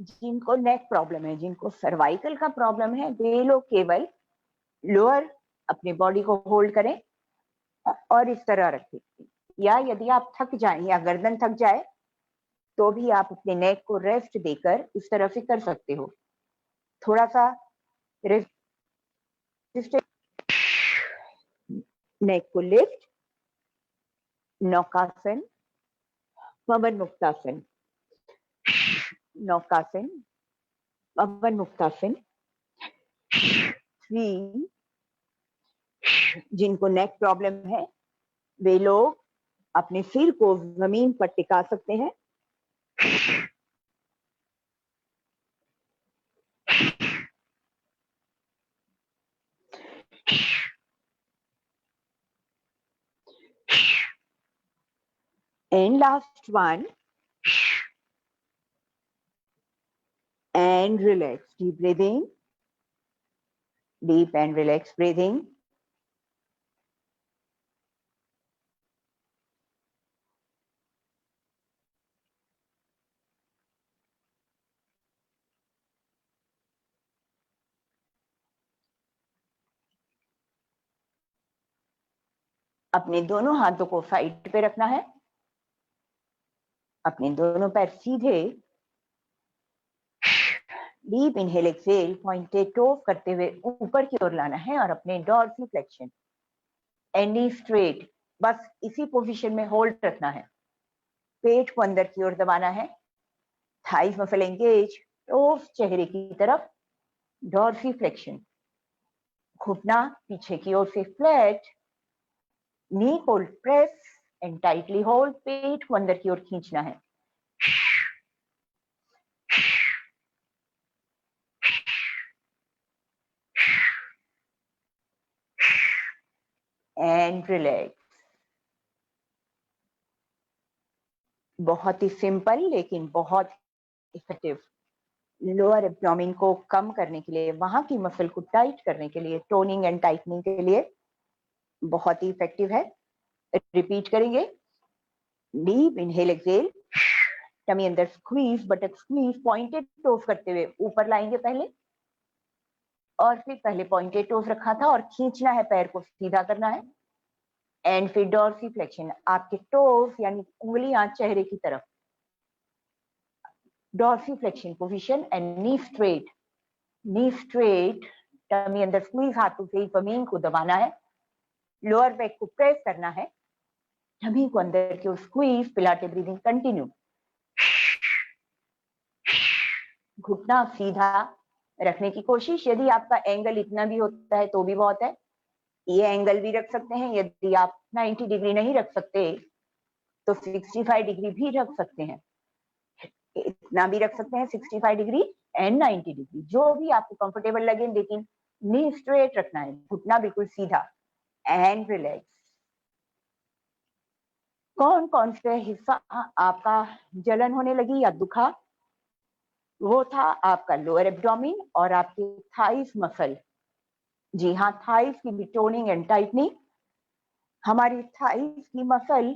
जिनको नेक प्रॉब्लम है, जिनको सर्वाइकल का प्रॉब्लम है, वे लोग केवल लोअर अपने बॉडी को होल्ड करें और इस तरह रखें, या यदि आप थक जाएं या गर्दन थक जाए तो भी आप अपने नेक को रेस्ट देकर इस तरह से कर सकते हो। थोड़ा सा रेस्ट, नेक को लिफ्ट, नौकासन, पवन मुक्तासन, नौकासन, पवन मुक्तासन। 3, जिनको नेक प्रॉब्लम है वे लोग अपने सिर को जमीन पर टिका सकते हैं And last one. And relax. Deep breathing. Deep and relaxed breathing. अपने दोनों हाथों को साइड पे रखना है, अपने दोनों पैर सीधे, deep inhale exhale, pointed to करते हुए ऊपर की ओर लाना है और अपने डॉर्सिफ्लेक्शन एंड नी स्ट्रेट, बस इसी पोजीशन में होल्ड रखना है। पेट को अंदर की ओर दबाना है, थाइस मसल एंगेज, टोस चेहरे की तरफ, डॉर्सिफ्लेक्शन, घुटना पीछे की ओर से flat, knee hold press and tightly hold, पेट को अंदर की ओर खींचना है। And relax. बहुत ही सिंपल लेकिन बहुत इफेक्टिव। लोअर एब्डोमेन को कम करने के लिए, वहां की मसल को टाइट करने के लिए, टोनिंग एंड टाइटनिंग के लिए बहुत ही इफेक्टिव है। रिपीट करेंगे। डीप इनहेल एक्सहेल, टमी अंदर squeeze, buttock squeeze, pointed toast करते हुए ऊपर लाएंगे पहले, और फिर पहले पॉइंटेड टोस रखा था और खींचना है, पैर को सीधा करना है, एंड फिर डॉर्सिफ्लेक्शन, आपके टोस यानी उंगलियां चेहरे की तरफ, dorsiflexion position and knee straight, knee straight, tummy अंदर स्क्वीज, हाथों से जमीन को दबाना है, लोअर बैक को प्रेस करना है, टमी को अंदर की ओर स्क्वीज, पिलाटे ब्रीदिंग कंटिन्यू। घुटना सीधा रखने की कोशिश, यदि आपका एंगल इतना भी होता है तो भी बहुत है, ये एंगल भी रख सकते हैं। यदि आप 90 डिग्री नहीं रख सकते तो 65 डिग्री भी रख सकते हैं, इतना भी रख सकते हैं 65 डिग्री एंड 90 डिग्री, जो भी आपको कंफर्टेबल लगे, लेकिन नी स्ट्रेट रखना है, घुटना बिल्कुल सीधा, एंड रिलैक्स। कौन कौन से हिस्सा आपका जलन होने लगी या दुखा? वो था आपका लोअर एब्डोमेन और आपके थाइस मसल। जी हाँ, थाइस की भी टोनिंग एंड टाइटनिंग। हमारी थाइस की मसल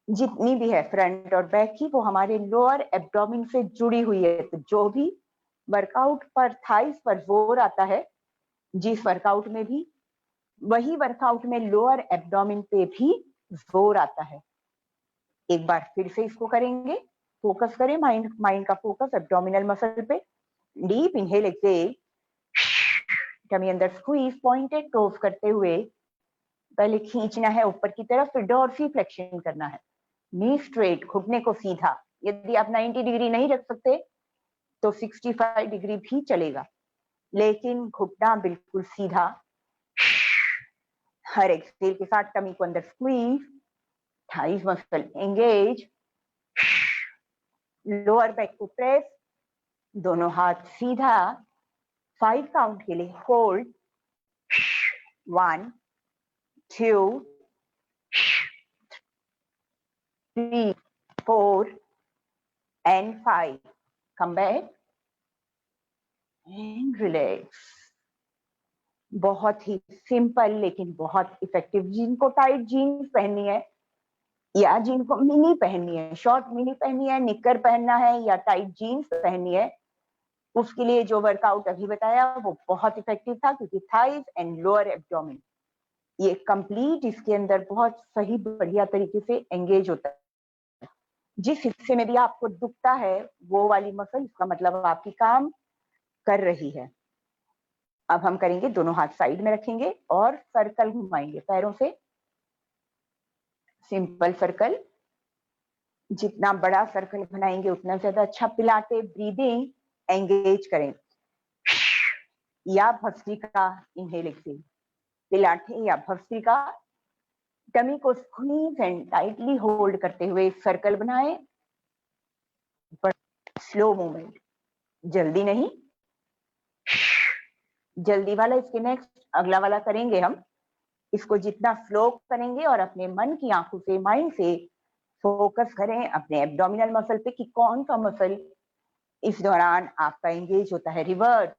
जितनी भी है फ्रंट और बैक की, वो हमारे लोअर एब्डोमेन से जुड़ी हुई है। तो जो भी वर्कआउट पर थाइस पर जोर आता है, जिस वर्कआउट में भी, वही वर्कआउट में लोअर एब्डोमेन पे भी जोर आता है। एक बार फिर से इसको करेंगे, फोकस करें, माइंड का फोकस एब्डोमिनल मसल पे। डीप इनहेल एक्सहेल, टमी अंदर स्क्वीज, पॉइंटेड टोस करते हुए पहले खींचना है ऊपर की तरफ, फिर डॉर्सिफ्लेक्शन करना है, नी स्ट्रेट, घुटने को सीधा। यदि आप 90 डिग्री नहीं रख सकते तो 65 डिग्री भी चलेगा, लेकिन घुटना बिल्कुल सीधा। हर एक्सहेल के साथ टमी को अंदर squeeze, thighs muscle engage, lower back को प्रेस, दोनों हाथ सीधा, 5 काउंट के लिए hold, 1 2 3 4 and 5, come back and relax। बहुत ही सिंपल लेकिन बहुत इफेक्टिव। जिनको टाइट जीन्स पहननी है या जिनको मिनी पहननी है, शॉर्ट मिनी पहननी है, निकर पहनना है या टाइट जीन्स पहननी है, उसके लिए जो वर्कआउट अभी बताया वो बहुत इफेक्टिव था, क्योंकि थाइज एंड लोअर एब्डोमेन ये कंप्लीट इसके अंदर बहुत सही बढ़िया तरीके से एंगेज होता है। जिस हिस्से में भी आपको दुखता है वो वाली मसल, इसका मतलब आपकी काम कर रही है। अब हम करेंगे, दोनों हाथ साइड में रखेंगे और सर्कल घुमाएंगे पैरों से, सिंपल सर्कल। जितना बड़ा सर्कल बनाएंगे उतना ज्यादा अच्छा। पिलाटे ब्रीदिंग एंगेज करें, या भस्त्रिका इनहेल एक्सहेल, पिलाटे या भस्त्रिका, टमी को स्क्वीज एंड टाइटली होल्ड करते हुए सर्कल बनाए, स्लो मूवमेंट, जल्दी नहीं, जल्दी वाला इसके नेक्स्ट अगला वाला करेंगे हम। इसको जितना स्लो करेंगे और अपने मन की आंखों से, माइंड से फोकस करें अपने एब्डोमिनल मसल पे कि कौन सा मसल इस दौरान आपका एंगेज होता है। रिवर्स,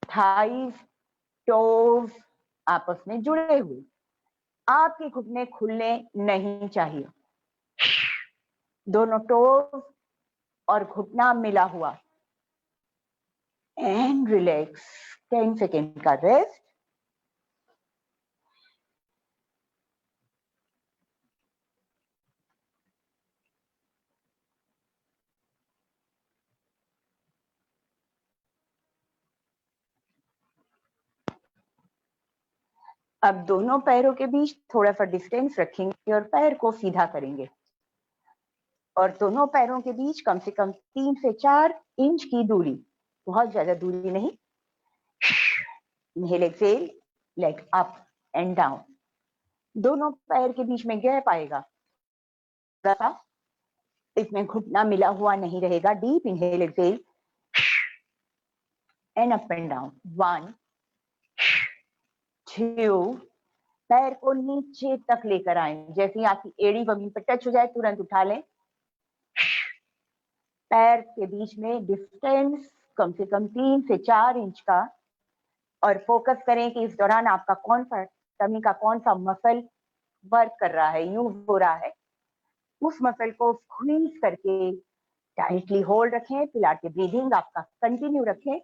थाइस, टोज आपस में जुड़े हुए, आपके घुटने खुलने नहीं चाहिए। दोनों टोज और घुटना मिला हुआ। एंड रिलैक्स, 10 सेकेंड का रेस्ट। अब दोनों पैरों के बीच थोड़ा सा डिस्टेंस रखेंगे और पैर को सीधा करेंगे, और दोनों पैरों के बीच कम से कम 3 से 4 इंच की दूरी, बहुत ज्यादा दूरी नहीं। Inhale exhale, leg up and down. दोनों पैर के बीच में गैप आएगा, इसमें घुटना मिला हुआ नहीं रहेगा। Deep inhale exhale and up and down. 1 2, पैर को नीचे तक लेकर आए, जैसे ही आपकी एड़ी जमीन पर टच हो जाए तुरंत उठा लें। पैर के बीच में डिस्टेंस कम से कम 3 से 4 इंच का, और फोकस करें कि इस दौरान आपका कौन सा टमी का कौन सा मसल वर्क कर रहा है, यूज हो रहा है। उस मसल को स्क्वीज करके टाइटली होल्ड रखें। पिलाटे ब्रीदिंग आपका कंटिन्यू रखें,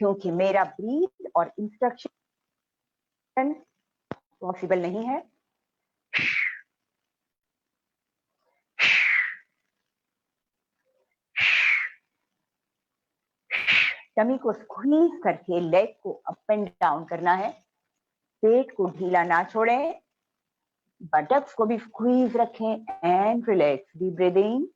क्योंकि मेरा ब्रीथ और इंस्ट्रक्शन पॉसिबल नहीं है। टमी को स्क्वीज करके लेग को अप एंड डाउन करना है। पेट को ढीला ना छोड़ें, बटक्स को भी स्क्वीज रखें एंड रिलैक्स। Deep breathing.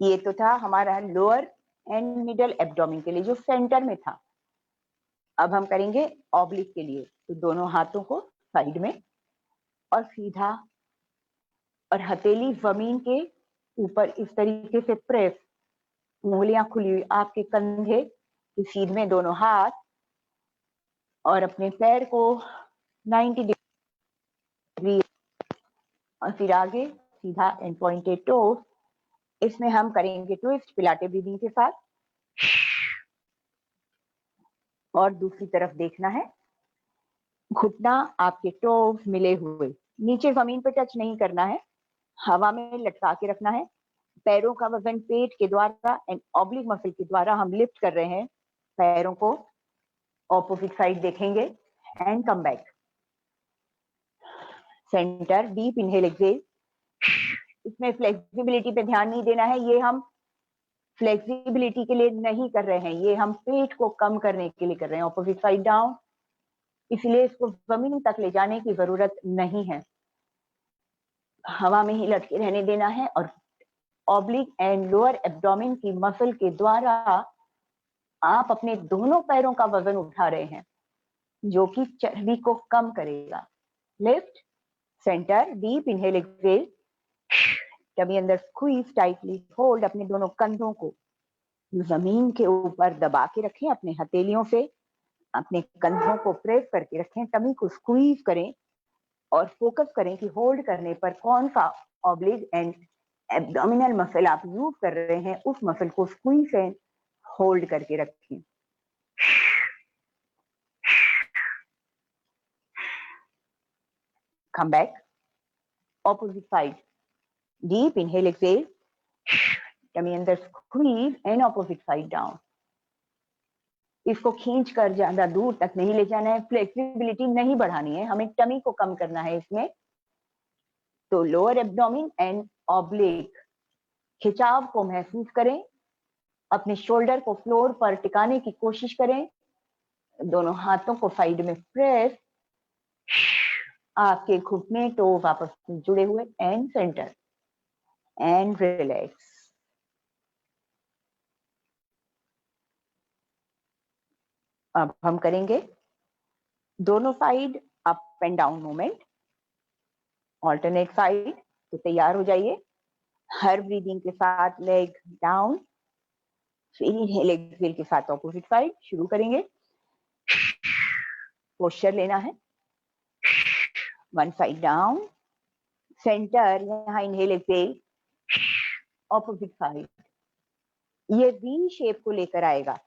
ये तो था हमारा लोअर एंड मिडल एब्डोमेन के लिए, जो सेंटर में था। अब हम करेंगे ऑब्लिक के लिए। तो दोनों हाथों को साइड में और सीधा, और हथेली जमीन के ऊपर इस तरीके से प्रेस, उंगलियां खुली हुई, आपके कंधे की सीध में दोनों हाथ, और अपने पैर को 90 डिग्री, और फिर आगे सीधा एंड पॉइंटेड टो। इसमें हम करेंगे ट्विस्ट पिलाटे ब्रीदिंग के साथ, और दूसरी तरफ देखना है। घुटना आपके टोज मिले हुए, नीचे जमीन पे टच नहीं करना है, हवा में लटका के रखना है। पैरों का वजन पेट के द्वारा एंड ऑब्लिक मसल के द्वारा हम लिफ्ट कर रहे हैं पैरों को। ऑपोजिट साइड देखेंगे and come back. Centre, deep inhale exhale. इसमें फ्लेक्सिबिलिटी पे ध्यान नहीं देना है, ये हम फ्लेक्सिबिलिटी के लिए नहीं कर रहे हैं, ये हम पेट को कम करने के लिए कर रहे हैं। ऑपोजिट साइड डाउन, इसलिए इसको जमीन तक ले जाने की जरूरत नहीं है, हवा में ही लटके रहने देना है। और ऑब्लिक एंड लोअर एब्डोमेन की मसल के द्वारा आप अपने दोनों पैरों का वजन उठा रहे हैं, जो कि चर्बी को कम करेगा। Lift, centre, deep inhale exhale, tummy अंदर स्क्वीज, टाइटली होल्ड। अपने दोनों कंधों को जमीन के ऊपर दबा के रखें, अपने हथेलियों से अपने कंधों को प्रेस करके रखें, टमी को स्क्वीज करें और फोकस करें कि होल्ड करने पर कौन सा ऑब्लिक एंड एब्डोमिनल मसल आप यूज कर रहे हैं, उस मसल को स्क्वीज एंड होल्ड करके रखें। Come back. Opposite side. Deep inhale, exhale. Tummy अंदर squeeze and opposite side down. इसको खींच कर ज्यादा दूर तक नहीं ले जाना है, फ्लेक्सिबिलिटी नहीं बढ़ानी है, हमें टमी को कम करना है इसमें। तो लोअर एब्डोमिन एंड ऑब्लिक खिंचाव को महसूस करें, अपने शोल्डर को फ्लोर पर टिकाने की कोशिश करें, दोनों हाथों को साइड में प्रेस, आपके घुटने टोज आपस में जुड़े हुए, एंड सेंटर, एंड रिलैक्स। अब हम करेंगे दोनों side up and down movement, alternate side. तो तैयार हो जाइए। हर ब्रीदिंग के साथ लेग डाउन, फिर इनहेल एक्सहेल के साथ ऑपोजिट साइड शुरू करेंगे। पोस्चर लेना है, वन साइड डाउन, सेंटर, यहाँ इनहेल एक्सहेल, ऑपोजिट साइड। ये वी शेप को लेकर आएगा।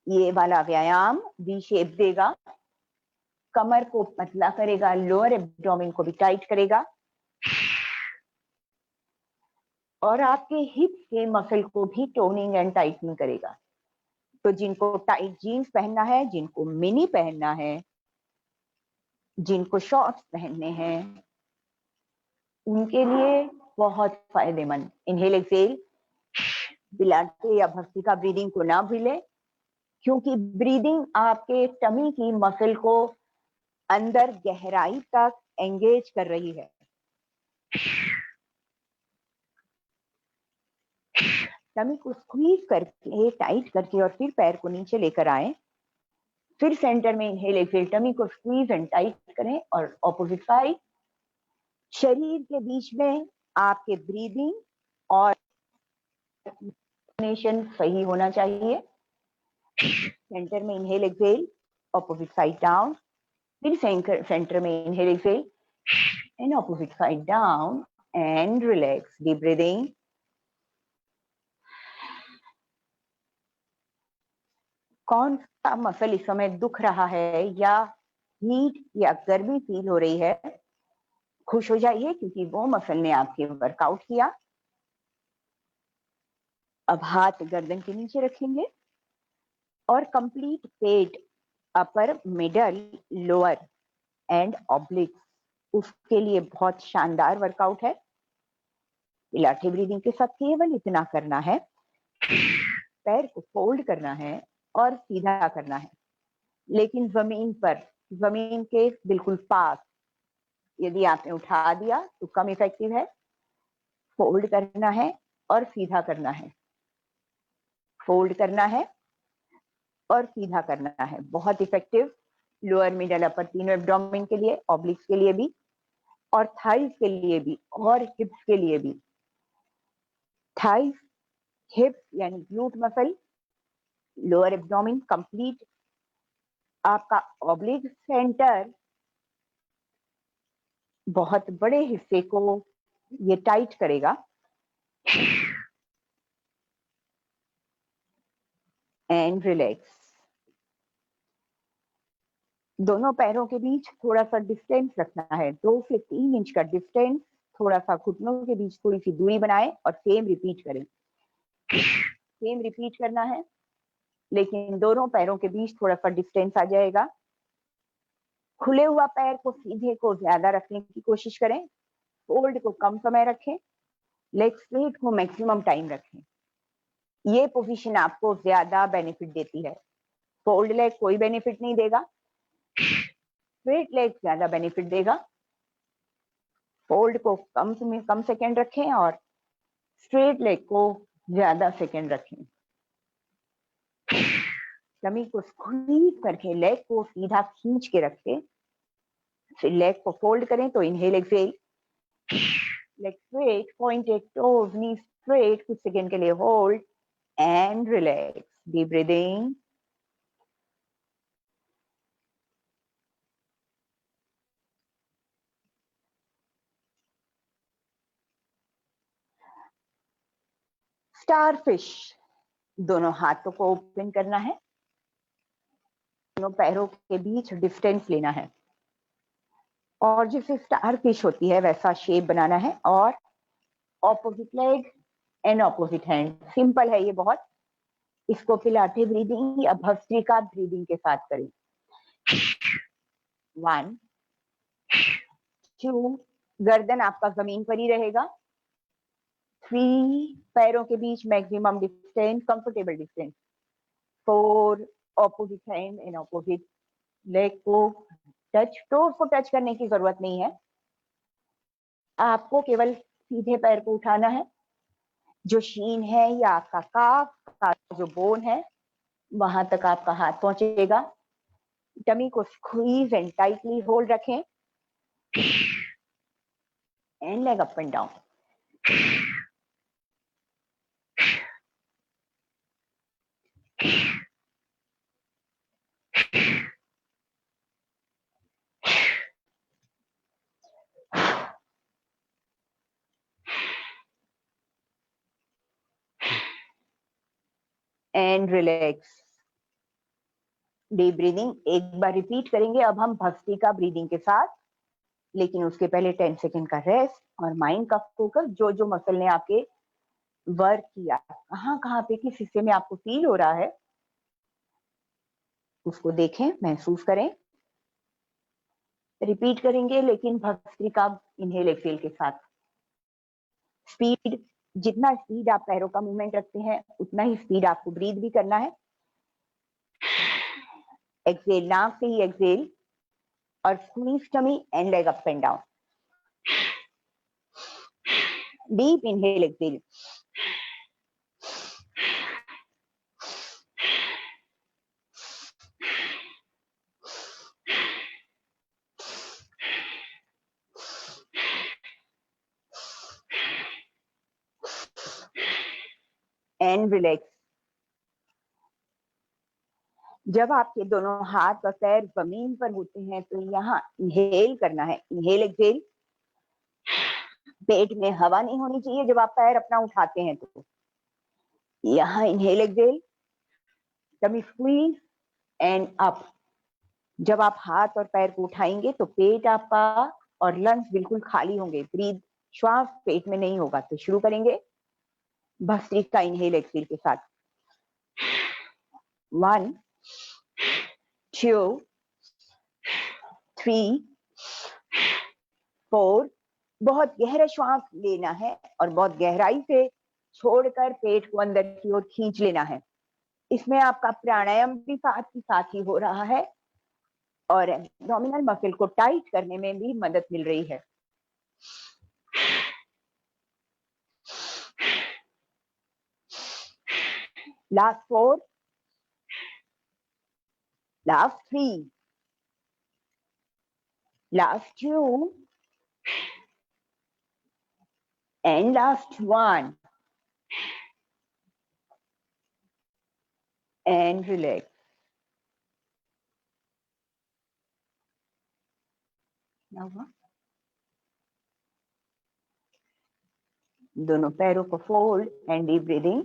ये वाला व्यायाम वी शेप देगा, कमर को पतला करेगा, लोअर एब्डोमेन को भी टाइट करेगा, और आपके हिप्स के मसल को भी टोनिंग एंड टाइटनिंग करेगा। तो जिनको टाइट जीन्स पहनना है, जिनको मिनी पहनना है, जिनको शॉर्ट्स पहनने हैं, उनके लिए बहुत फायदेमंद। इनहेल एक्सहेल, बिलाटे या भस्त्रिका ब्रीदिंग को ना भूलें, क्योंकि ब्रीदिंग आपके टमी की मसल को अंदर गहराई तक एंगेज कर रही है। टमी को स्क्वीज करके, टाइट करके, और फिर पैर को नीचे लेकर आए। फिर सेंटर में इनहेल एक्सहेल, टमी को स्क्वीज एंड टाइट करें, और ऑपोजिट साइड। शरीर के बीच में आपके ब्रीदिंग और सही होना चाहिए। सेंटर में inhale exhale, opposite side down, फिर सेंटर में inhale exhale and opposite side down, and relax, deep breathing. कौन सा मसल इस समय दुख रहा है या हीट या गर्मी फील हो रही है, खुश हो जाइए, क्योंकि वो मसल ने आपके वर्कआउट किया। अब हाथ गर्दन के नीचे रखेंगे और कंप्लीट पेट, upper, middle, lower and obliques, उसके लिए बहुत शानदार वर्कआउट है। पिलाटे ब्रीदिंग के साथ केवल इतना करना है, पैर को फोल्ड करना है और सीधा करना है, लेकिन जमीन पर, जमीन के बिल्कुल पास। यदि आपने उठा दिया तो कम इफेक्टिव है। फोल्ड करना है और सीधा करना है, फोल्ड करना है और सीधा करना है, बहुत इफेक्टिव। लोअर, मिडल, अपर तीनों एब्डोमेन के लिए, ऑब्लिक्स के लिए भी, और थाइज के लिए भी, और हिप्स के लिए भी। थाइज, हिप्स यानी glute muscle, lower abdomen complete, आपका ऑब्लिक सेंटर, बहुत बड़े हिस्से को ये टाइट करेगा। And relax. दोनों पैरों के बीच थोड़ा सा डिस्टेंस रखना है, 2 से 3 इंच का डिस्टेंस। थोड़ा सा घुटनों के बीच थोड़ी सी दूरी बनाए और सेम रिपीट करें। सेम रिपीट करना है, लेकिन दोनों पैरों के बीच थोड़ा सा डिस्टेंस आ जाएगा। खुले हुआ पैर को, सीधे को ज्यादा रखने की कोशिश करें, फोल्ड को कम समय रखें, लेग स्ट्रेट को मैक्सिमम टाइम रखें। ये पोजीशन आपको ज्यादा बेनिफिट देती है। फोल्ड लेग कोई बेनिफिट नहीं देगा, स्ट्रेट लेग ज्यादा बेनिफिट देगा। फोल्ड को कम सेकेंड रखें और स्ट्रेट लेग को ज्यादा सेकेंड रखें। टमी को स्क्वीज करके लेग को सीधा खींच के रखें, फिर लेग को फोल्ड करें। तो inhale exhale, leg straight, pointed toes, knee straight, कुछ सेकेंड के लिए hold and relax, deep breathing. Star fish, दोनों हाथों को ओपन करना है, दोनों पैरों के बीच डिस्टेंस लेना है, और जैसे स्टार फिश होती है वैसा शेप बनाना है, और opposite leg and opposite hand. Simple है ये बहुत। इसको पिलाटे ब्रीदिंग या भस्त्रिका ब्रीदिंग के साथ करें। 1 2, गर्दन आपका जमीन पर ही रहेगा। 3, पैरों के बीच maximum distance, comfortable distance. 4, opposite hand and opposite leg को टच, टोज को टच करने की जरूरत नहीं है, आपको केवल सीधे पैर को उठाना है। जो शीन है या आपका काफ का जो बोन है वहां तक आपका हाथ पहुंचेगा। टमी को स्क्वीज एंड टाइटली होल्ड रखें and leg up and down. And relax. Deep breathing एक बार रिपीट करेंगे अब हम भस्त्रिका ब्रीदिंग के साथ, लेकिन उसके पहले 10 सेकेंड का रेस्ट और माइंड का फोकस। जो जो मसल ने आपके वर्क किया, कहाँ कहाँ पे किस हिस्से में आपको फील हो रहा है, उसको देखें, महसूस करें। रिपीट करेंगे लेकिन भस्त्रिका इनहेल एक्सहेल के साथ। स्पीड, जितना स्पीड आप पैरों का मूवमेंट रखते हैं उतना ही स्पीड आपको ब्रीथ भी करना है। एक्सहेल, नाक से ही एक्सहेल और squeeze tummy and leg up and down. Deep inhale exhale, and relax. जब आपके दोनों हाथ और पैर जमीन पर होते हैं तो यहाँ इनहेल करना है, इनहेल एक्सहेल। पेट में हवा नहीं होनी चाहिए जब आप पैर अपना उठाते हैं, तो यहाँ inhale exhale, tummy squeeze and up. जब आप हाथ और पैर को उठाएंगे तो पेट आपका और लंग्स बिल्कुल खाली होंगे, ब्रीथ, श्वास पेट में नहीं होगा। तो शुरू करेंगे भस्त्रिका इनहेल एक्सहेल के साथ। 1 2 3 4। बहुत गहरा श्वास लेना है और बहुत गहराई से छोड़कर पेट को अंदर की ओर खींच लेना है। इसमें आपका प्राणायाम भी साथ ही साथ ही हो रहा है और एब्डोमिनल मसल को टाइट करने में भी मदद मिल रही है। Last 4, last 3, last 2 and last 1 and relax. Now दोनों पैरों को फोल्ड एंड डीप ब्रीदिंग।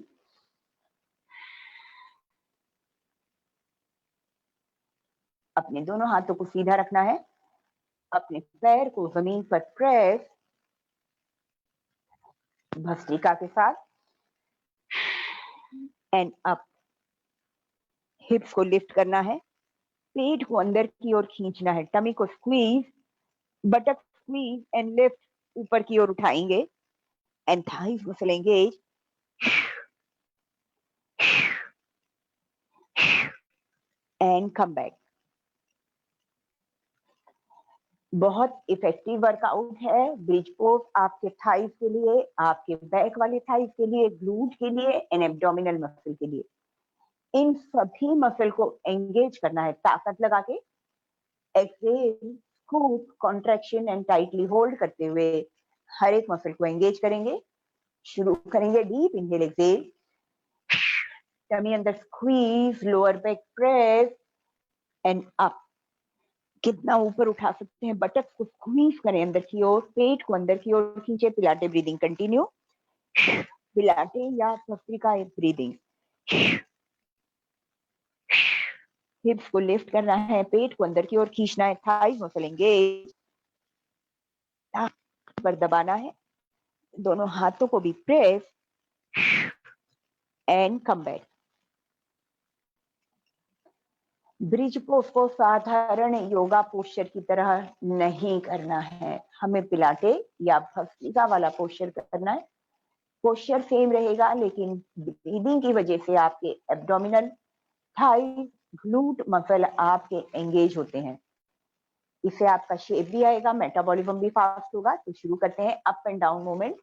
अपने दोनों हाथों को सीधा रखना है, अपने पैर को जमीन पर प्रेस भस्त्रिका के साथ एंड अप। हिप्स को लिफ्ट करना है, पेट को अंदर की ओर खींचना है, टमी को squeeze, buttock squeeze and lift, ऊपर की ओर उठाएंगे and thighs muscle engage and come back. बहुत इफेक्टिव वर्कआउट है ब्रिज पोज, आपके थाइज के लिए, आपके बैक वाले थाइज के लिए, ग्लूट के लिए एंड एब्डोमिनल मसल के लिए। इन सभी मसल को एंगेज करना है ताकत लगा के। Exhale, scoop, contraction and tightly hold करते हुए हर एक मसल को एंगेज करेंगे। शुरू करेंगे डीप इनहेल एक्सहेल, टमी अंदर squeeze, lower back press and up. कितना ऊपर उठा सकते हैं, बटक को स्क्वीज करें अंदर की ओर, पेट को अंदर की ओर खींचे। पिलाटे ब्रीदिंग कंटिन्यू, पिलाटे या भस्त्रिका ब्रीदिंग। हिप्स को लिफ्ट करना है, पेट को अंदर की ओर खींचना है, थाइज मसल एंगेज पर दबाना है, दोनों हाथों को भी press and come back. Bridge pose को साधारण योगा पोस्चर की तरह नहीं करना है, हमें पिलाटे या भस्त्रिका वाला पोस्चर करना है। पोस्चर सेम रहेगा लेकिन ब्रीदिंग की वजह से आपके एब्डोमिनल, थाई, ग्लूट मसल आपके एंगेज होते हैं। इससे आपका शेप भी आएगा, मेटाबॉलिज्म भी फास्ट होगा। तो शुरू करते हैं up and down movement.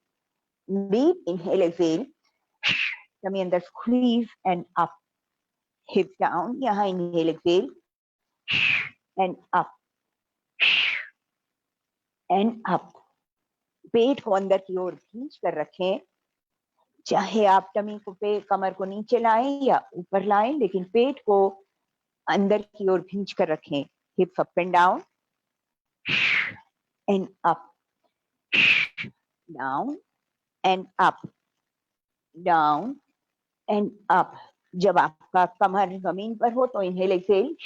Deep inhale, exhale, tummy अंदर squeeze and up, hip down, यहाँ inhale exhale and up and up। पेट को अंदर की ओर खींच कर रखें, चाहे आप टमी को पे कमर को नीचे लाएं या ऊपर लाएं, लेकिन पेट को अंदर की ओर खींच कर रखें। हिप्स up and down and up, down and up, down and up. जब आपका कमर जमीन पर हो तो inhale exhale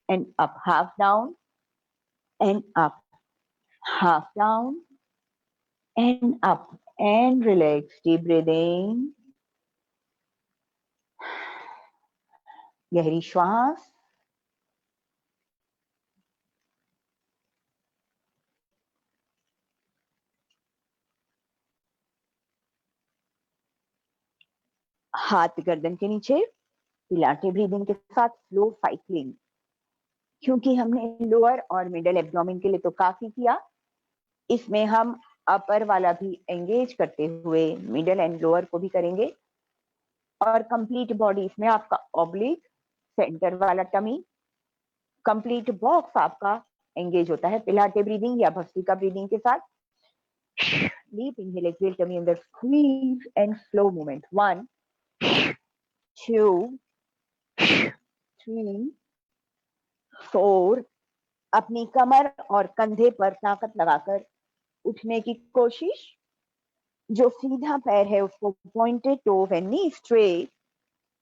and up, half down and up, half down and up and relax. Deep breathing, गहरी श्वास। हाथ गर्दन के नीचे, पिलाटे ब्रीदिंग के साथ स्लो साइक्लिंग। क्योंकि हमने लोअर और मिडल एब्डोमेन के लिए तो काफी किया, इसमें हम अपर वाला भी एंगेज करते हुए मिडल एंड लोअर को भी करेंगे। और कंप्लीट बॉडी, इसमें आपका ऑब्लिक, सेंटर वाला टमी, कंप्लीट बॉक्स आपका एंगेज होता है पिलाटे ब्रीदिंग या भस्त्रिका ब्रीदिंग के साथ। डीप इनहेल, एक्सेल, टमी अंदर स्क्वीज एंड स्लो मूवमेंट। 1 2 3 4। अपनी कमर और कंधे पर ताकत लगाकर उठने की कोशिश। जो सीधा पैर है उसको pointed toes and knee straight.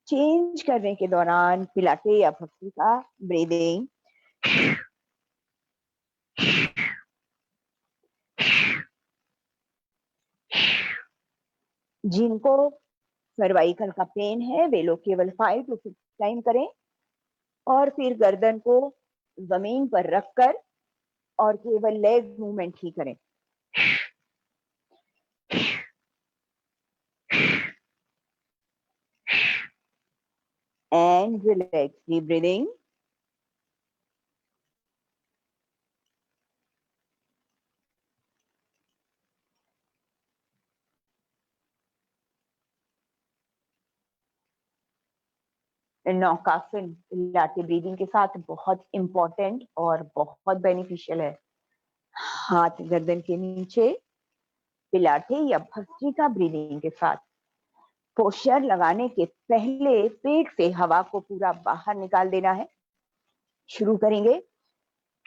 Change करने के दौरान पिलाटे या भस्त्रिका ब्रीदिंग। जिनको सर्वाइकल का पेन है वे लोग केवल 5 to 6 टाइम करें और फिर गर्दन को जमीन पर रखकर और केवल लेग मूवमेंट ही करें। And relax, deep breathing. Naukasana pilates breathing के साथ बहुत इंपॉर्टेंट और बहुत बेनिफिशियल है। हाथ गर्दन के नीचे, पिलाटे या भस्त्रिका ब्रीदिंग के साथ पोस्चर लगाने के पहले पेट से हवा को पूरा बाहर निकाल देना है। शुरू करेंगे।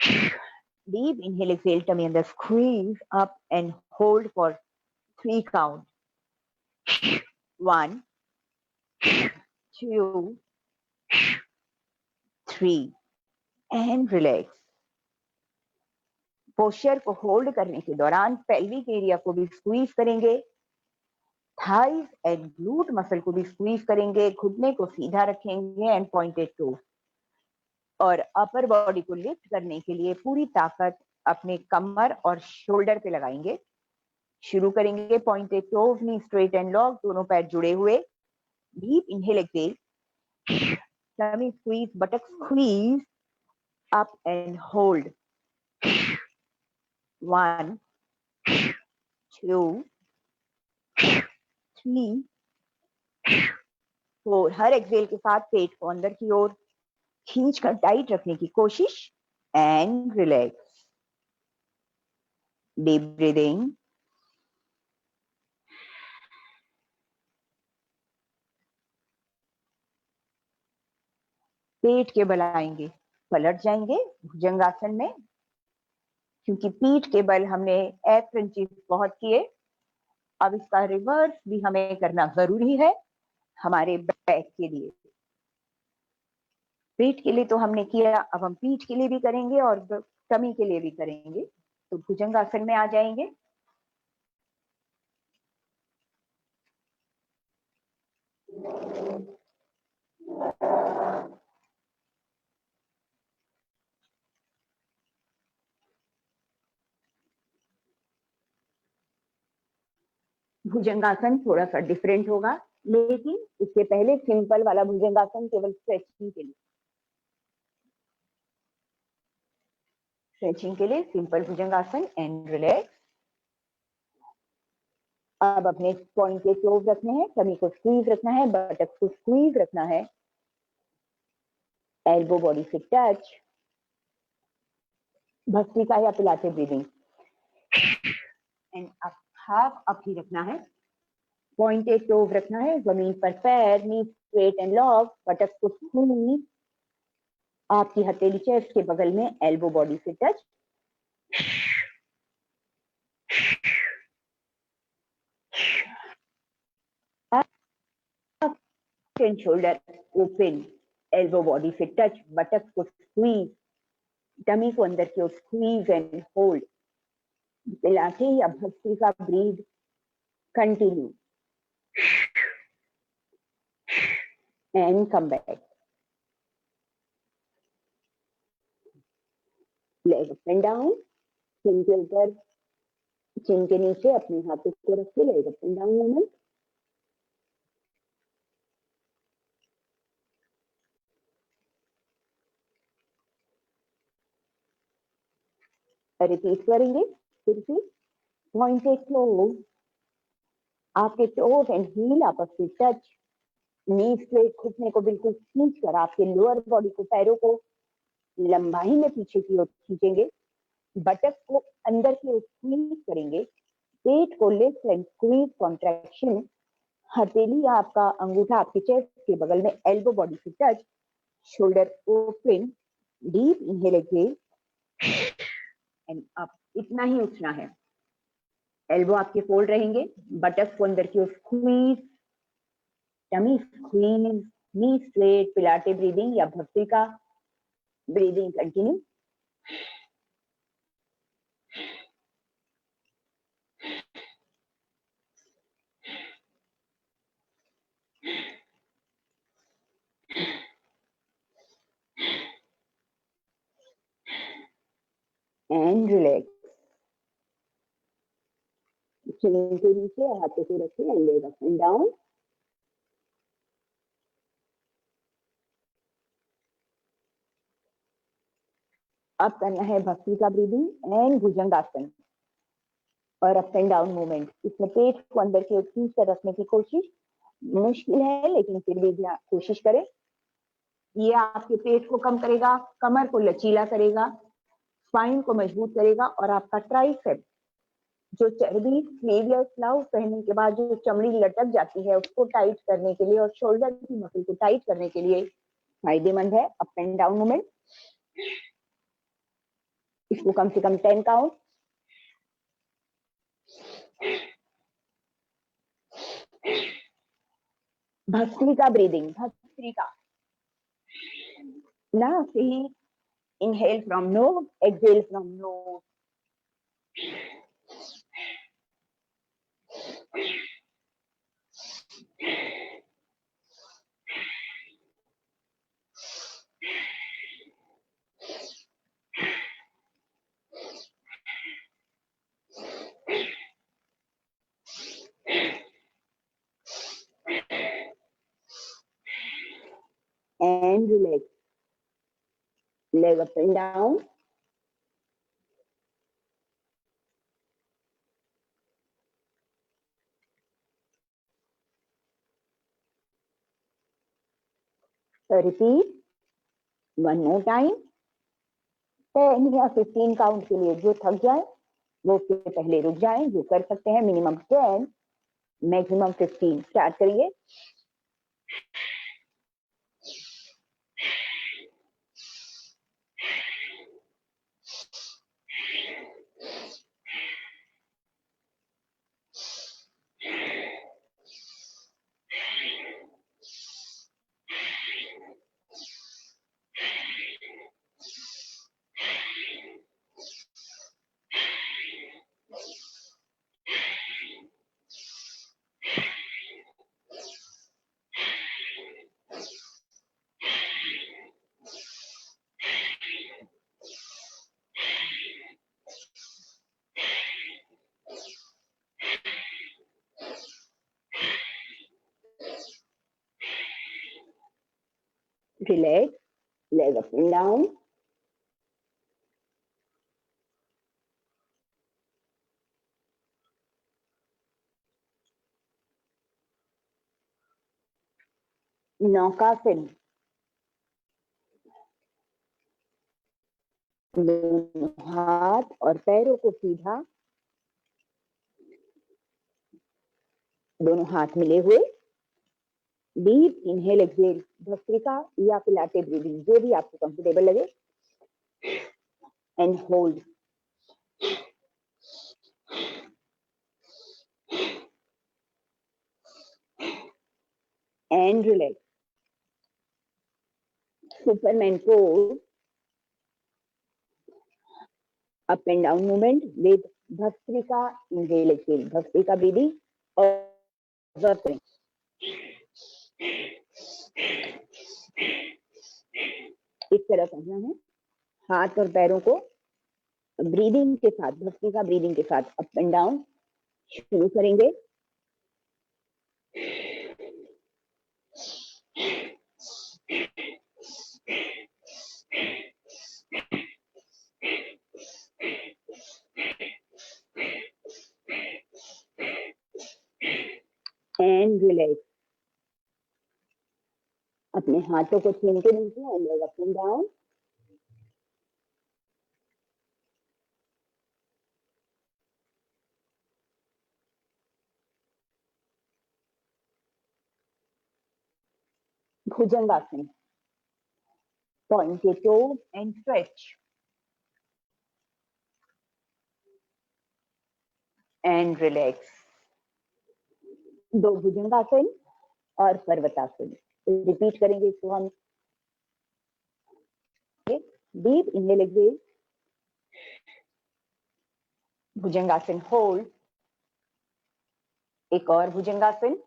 डीप इनहेल, एक्सेल, टमी अंदर squeeze up and hold for 3 count. 1 2 3 and relax. Posture को होल्ड करने के दौरान पेल्विक एरिया को भी स्क्वीज करेंगे, थाइज एंड ग्लूट मसल को भी स्क्वीज करेंगे, घुटने को सीधा रखेंगे एंड पॉइंटेड टू। और अपर बॉडी को लिफ्ट करने के लिए पूरी ताकत अपने कमर और शोल्डर पे लगाएंगे। शुरू करेंगे। Pointed toes, knee straight and lock, दोनों पैर जुड़े हुए। Deep inhale, exhale, tummy squeeze, buttock squeeze up and hold. 1 2 3 4। हर एक्सेल के साथ पेट को अंदर की ओर खींच कर टाइट रखने की कोशिश एंड रिलैक्स। Deep breathing. पेट के बल आएंगे, पलट जाएंगे भुजंगासन में। क्योंकि पीठ के बल हमने एफ क्रंचीज बहुत किए, अब इसका रिवर्स भी हमें करना जरूरी है हमारे बैक के लिए। पेट के लिए तो हमने किया, अब हम पीठ के लिए भी करेंगे और टमी के लिए भी करेंगे। तो भुजंगासन में आ जाएंगे। भुजंगासन थोड़ा सा डिफरेंट होगा, लेकिन उसके पहले सिंपल वाला भुजंगासन केवल स्ट्रेचिंग के लिए। स्ट्रेचिंग के लिए सिंपल भुजंगासन एंड रिलैक्स। अब अपने पॉइंट के टोज रखने हैं, टमी को स्क्वीज रखना है, बटक को स्क्वीज रखना है, एल्बो बॉडी से टच, भस्त्रिका या pilates breathing and up, half up ही रखना है, पॉइंटेड टोज रखना है, जमीन पर पैर, knee straight and lock, buttock को स्क्वीज, आपकी हथेली चेस्ट के बगल में, एल्बो बॉडी से touch, shoulder open, elbow body से टच, बटक को स्क्वीज, टमी को अंदर की ओर स्क्वीज एंड होल्ड, पिलाते या bhastrika breathe, continue and come back, leg up and down, chin के ऊपर, चिन के नीचे अपने हाथों को रखिए, leg up and down movement, repeat करेंगे फिर से, पॉइंटेड टोज, आपके टोज एंड हील आपस में टच, नी स्ट्रेट, घुटने को बिल्कुल खींच कर आपके लोअर बॉडी को, पैरों को लंबाई में पीछे की ओर खींचेंगे, बटक को अंदर की ओर स्क्वीज करेंगे, पेट को लिफ्ट एंड स्क्वीज कॉन्ट्रैक्शन, हथेली या आपका अंगूठा आपके चेस्ट के बगल में, एल्बो बॉडी से touch, shoulder open, deep inhale Excel and up, इतना ही उठना है, एल्बो आपके फोल्ड रहेंगे, बटक को अंदर की ओर squeeze, tummy squeeze, knee straight, pilates breathing या bhastrika breathing continue, and relax, chin के नीचे हाथों को रखिए, लेग अप एंड डाउन, अब करना है भस्त्रिका ब्रीदिंग एंड भुजंगासन और अप एंड डाउन मूवमेंट, इसमें पेट को अंदर की ओर खींच कर रखने की कोशिश, मुश्किल है लेकिन फिर भी कोशिश करें, ये आपके पेट को कम करेगा, कमर को लचीला करेगा, स्पाइन को मजबूत करेगा और आपका ट्राइसेप, जो चर्बी स्लीवलेस ब्लाउज पहनने के बाद जो चमड़ी लटक जाती है उसको टाइट करने के लिए और शोल्डर की मसल को टाइट करने के लिए फायदेमंद है अप एंड डाउन मूवमेंट। इसको कम से कम 10 काउंट, भस्त्रिका ब्रीदिंग, भस्त्रिका, ना से ही inhale from nose, exhale from nose, and relax, leg up and down, repeat one more time, 10 या 15 काउंट के लिए, जो थक जाए वो उसके पहले रुक जाए, जो कर सकते हैं मिनिमम 10 मैक्सिमम 15, स्टार्ट करिए। Relax, leg up and down, नौकासन, दोनों हाथ और पैरों को सीधा, दोनों हाथ मिले हुए, डीप इनहेल एक्सहेल, भस्त्रिका या पिलाटे ब्रीदिंग, जो भी आपको कंफर्टेबल लगे, and hold, and relax. Superman pose, up and down movement with Bhastrika inhale exhale, Bhastrika breathing और observe. इस तरह करना है. हाथ और पैरों को ब्रीदिंग के साथ, भस्त्रिका ब्रीदिंग के साथ अप एंड डाउन शुरू करेंगे. And relax. अपने हाथों को छीन के नीचे and up and down. Bhujangasana, point your toes and stretch. And relax. दो भुजंगासन और पर्वतासन. रिपीट करेंगे इसको हम. Deep inhale exhale, bhujangasana hold, एक और bhujangasana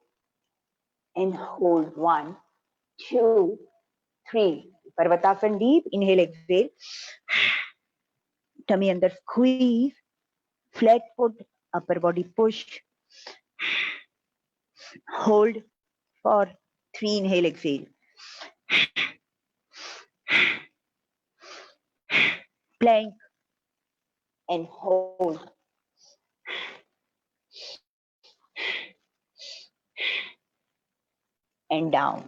and hold. 1 2 3. Parvatasana, deep inhale exhale, tummy अंदर squeeze, flat foot, upper body push, hold for 3 inhale exhale. Plank and hold. And down.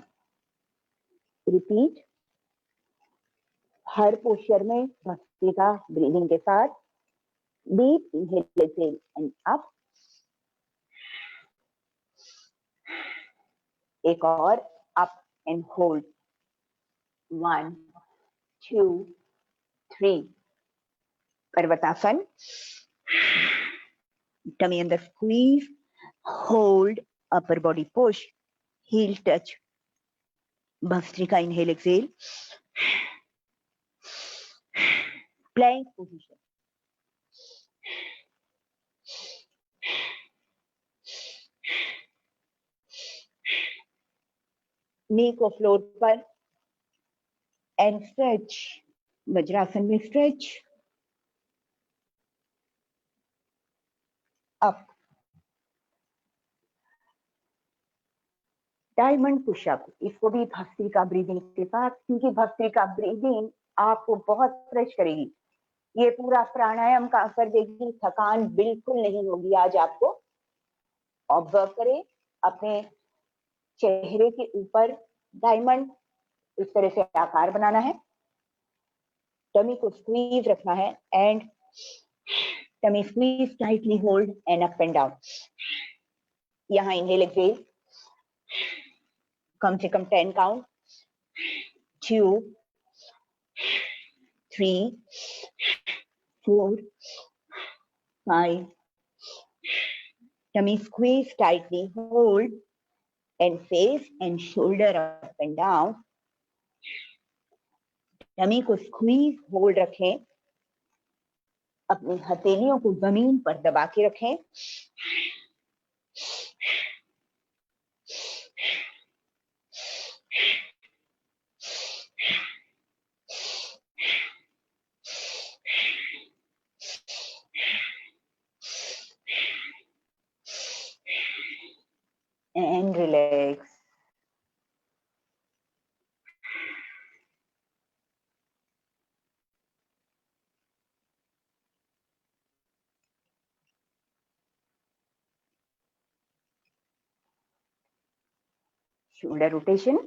Repeat. Her posture में bhastrika breathing के साथ deep inhale exhale and up. एक और up and hold. 1 2 3. Parvatasana, tummy अंदर squeeze, hold, अपर body push, heel touch, bhastrika inhale exhale, plank position. नी को floor पर and stretch. Vajrasana में stretch up. Diamond pushup, इसको भी भस्त्रिका ब्रीदिंग के साथ, क्योंकि भस्त्रिका ब्रीदिंग आपको बहुत फ्रेश करेगी. ये पूरा प्राणायाम का कर देगी, थकान बिल्कुल नहीं होगी. आज आपको ऑब्जर्व करें, अपने चेहरे के ऊपर डायमंड इस तरह से आकार बनाना है. टमी को स्क्वीज रखना है and tummy squeeze, tightly hold and up and down. यहाँ इनहेल एक्सहेल, कम से कम 10 count. 2 3 4 5. Tummy squeeze, tightly hold and face and shoulder up and down. Tummy को स्क्वीज होल्ड रखें, अपनी हथेलियों को जमीन पर दबा के रखें. And relax. Shoulder rotation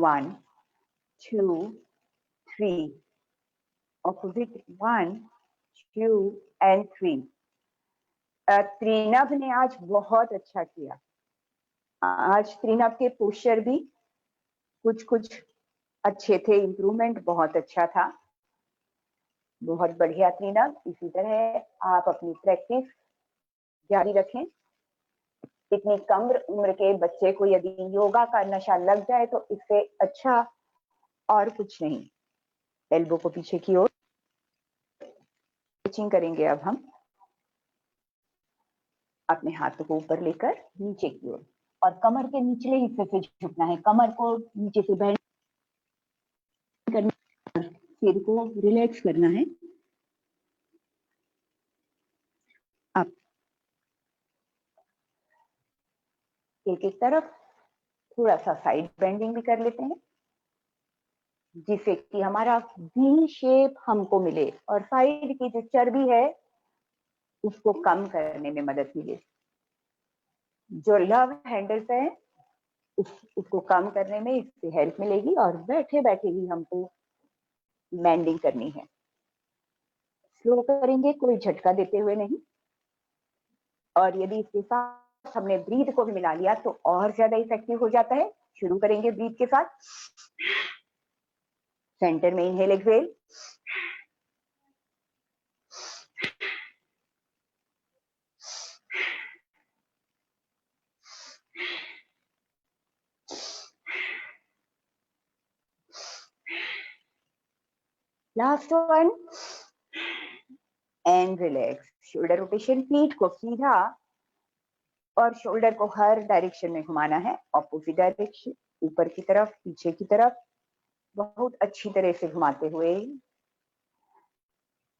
1 2 3, opposite 1 2 and 3। त्रिनभ ने आज बहुत अच्छा किया। आज त्रिनभ के पोस्चर भी कुछ अच्छे थे, इम्प्रूवमेंट बहुत अच्छा था। बहुत बढ़िया त्रिनभ, इसी तरह आप अपनी प्रैक्टिस जारी रखें। इतनी कम उम्र के बच्चे को यदि योगा का नशा लग जाए तो इससे अच्छा और कुछ नहीं। एल्बो को पीछे की ओर स्ट्रेचिंग करेंगे। अब हम अपने हाथों को ऊपर लेकर नीचे की ओर, और कमर के निचले हिस्से से झुकना है। कमर को नीचे से बेंड करना, सिर को रिलैक्स करना है। अब एक एक तरफ थोड़ा सा साइड बेंडिंग भी कर लेते हैं, जिससे कि हमारा वी शेप हमको मिले और साइड की जो चर्बी है उसको कम करने में मदद मिले। जो लव हैंडल्स है उसको कम करने में इससे हेल्प मिलेगी, और बैठे बैठे ही हमको बैंडिंग करनी है। स्लो करेंगे, कोई झटका देते हुए नहीं। और यदि इसके साथ हमने ब्रीथ को भी मिला लिया तो और ज्यादा इफेक्टिव हो जाता है। शुरू करेंगे ब्रीथ के साथ। सेंटर में inhale exhale, last one, and relax. Shoulder rotation, पीठ को सीधा और शोल्डर को हर डायरेक्शन में घुमाना है, ऑपोजिट डायरेक्शन, ऊपर की तरफ, पीछे की तरफ, बहुत अच्छी तरह से घुमाते हुए।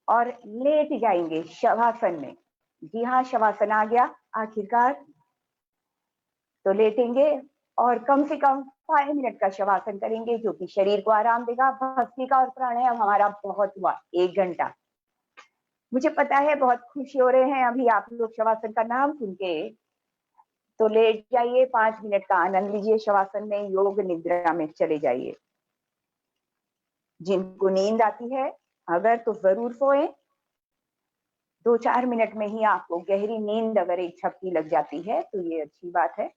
और लेट जाएंगे शवासन में। जी हाँ, शवासन आ गया आखिरकार। तो लेटेंगे और कम से कम 5 मिनट का शवासन करेंगे, जो कि शरीर को आराम देगा। भस्त्रिका और प्राणायाम हमारा बहुत हुआ, 1 घंटा। मुझे पता है बहुत खुशी हो रहे हैं अभी आप लोग शवासन का नाम सुन के। तो लेट जाइए, 5 मिनट का आनंद लीजिए शवासन में, योग निद्रा में चले जाइए। जिनको नींद आती है अगर, तो जरूर सोएं। 2-4 मिनट में ही आपको गहरी नींद अगर एक झपकी लग जाती है तो ये अच्छी बात है।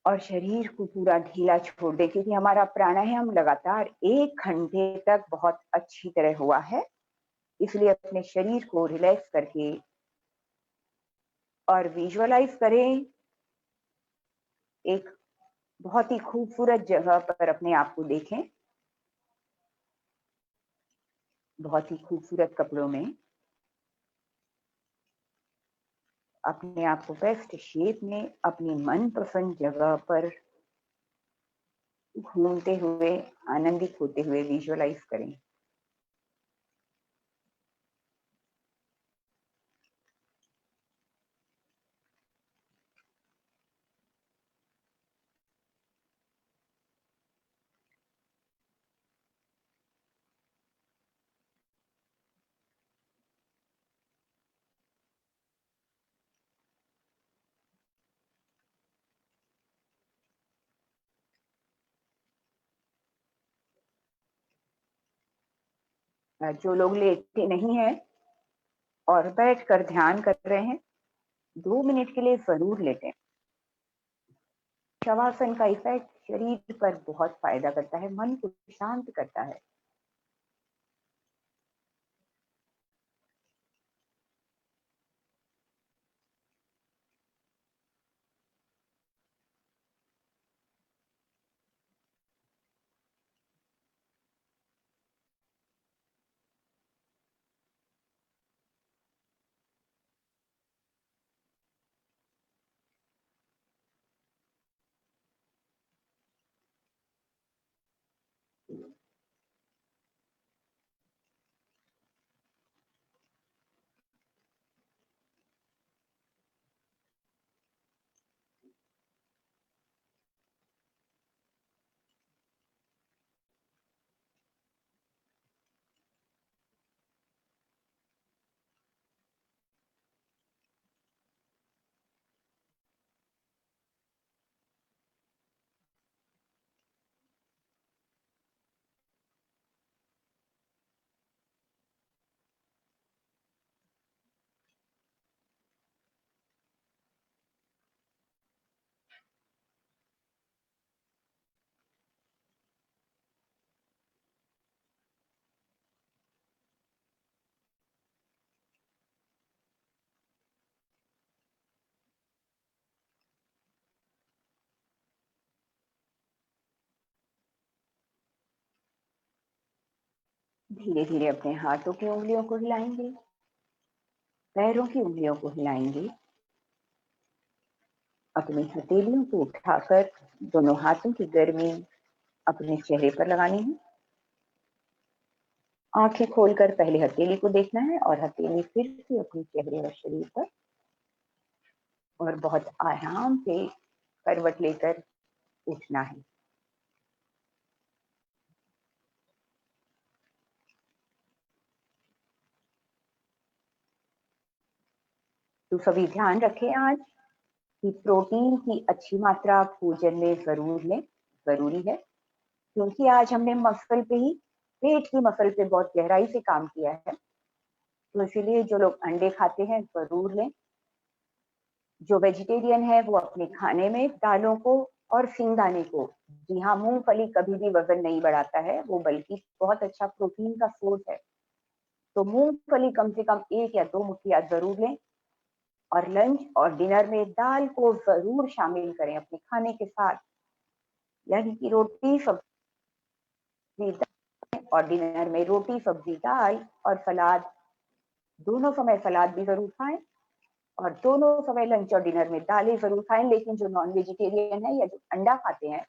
और शरीर को पूरा ढीला छोड़ दे, क्योंकि हमारा प्राणायाम लगातार 1 घंटे तक बहुत अच्छी तरह हुआ है। इसलिए अपने शरीर को रिलैक्स करके और विजुअलाइज करें एक बहुत ही खूबसूरत जगह पर अपने आप को देखें, बहुत ही खूबसूरत कपड़ों में अपने आप को बेस्ट शेप में अपनी मनपसंद जगह पर घूमते हुए, आनंदित होते हुए विजुअलाइज करें। जो लोग लेटे नहीं हैं और बैठकर ध्यान कर रहे हैं, 2 मिनट के लिए जरूर लेटें। शवासन का इफेक्ट शरीर पर बहुत फायदा करता है, मन को शांत करता है। धीरे धीरे अपने हाथों की उंगलियों को हिलाएंगे, पैरों की उंगलियों को हिलाएंगे, अपनी हथेलियों को उठाकर दोनों हाथों की गर्मी अपने चेहरे पर लगानी है। आंखें खोलकर पहले हथेली को देखना है और हथेली फिर से अपने चेहरे और शरीर पर, और बहुत आराम से करवट लेकर उठना है। तो सभी ध्यान रखें आज कि प्रोटीन की अच्छी मात्रा भोजन में जरूर लें, जरूरी है, क्योंकि आज हमने मसल पे ही, पेट की मसल पे बहुत गहराई से काम किया है। तो इसीलिए जो लोग अंडे खाते हैं जरूर लें। जो वेजिटेरियन है वो अपने खाने में दालों को और सिंगदाने को, जी हाँ, मूंगफली कभी भी वजन नहीं बढ़ाता है, वो बल्कि बहुत अच्छा प्रोटीन का सोर्स है। तो मूंगफली कम से कम 1 या 2 मुठ्ठियां जरूर लें। और लंच और डिनर में दाल को जरूर शामिल करें अपने खाने के साथ, यानी कि रोटी सब्जी दाल, और डिनर में रोटी सब्जी दाल और सलाद, दोनों समय सलाद भी जरूर खाएं, और दोनों समय लंच और डिनर में दालें जरूर खाएं। लेकिन जो नॉन वेजिटेरियन है या जो अंडा खाते हैं,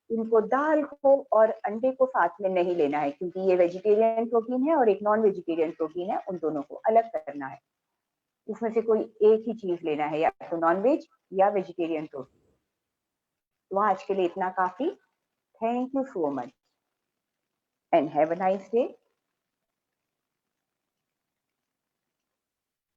इनको दाल को और अंडे को साथ में नहीं लेना है, क्योंकि ये वेजिटेरियन प्रोटीन है और एक नॉन वेजिटेरियन प्रोटीन है, उन दोनों को अलग करना है। उसमें से कोई एक ही चीज लेना है, या तो नॉन वेज या वेजिटेरियन प्रोटीन। तो आज के लिए इतना काफी। Thank you so much and have a nice day.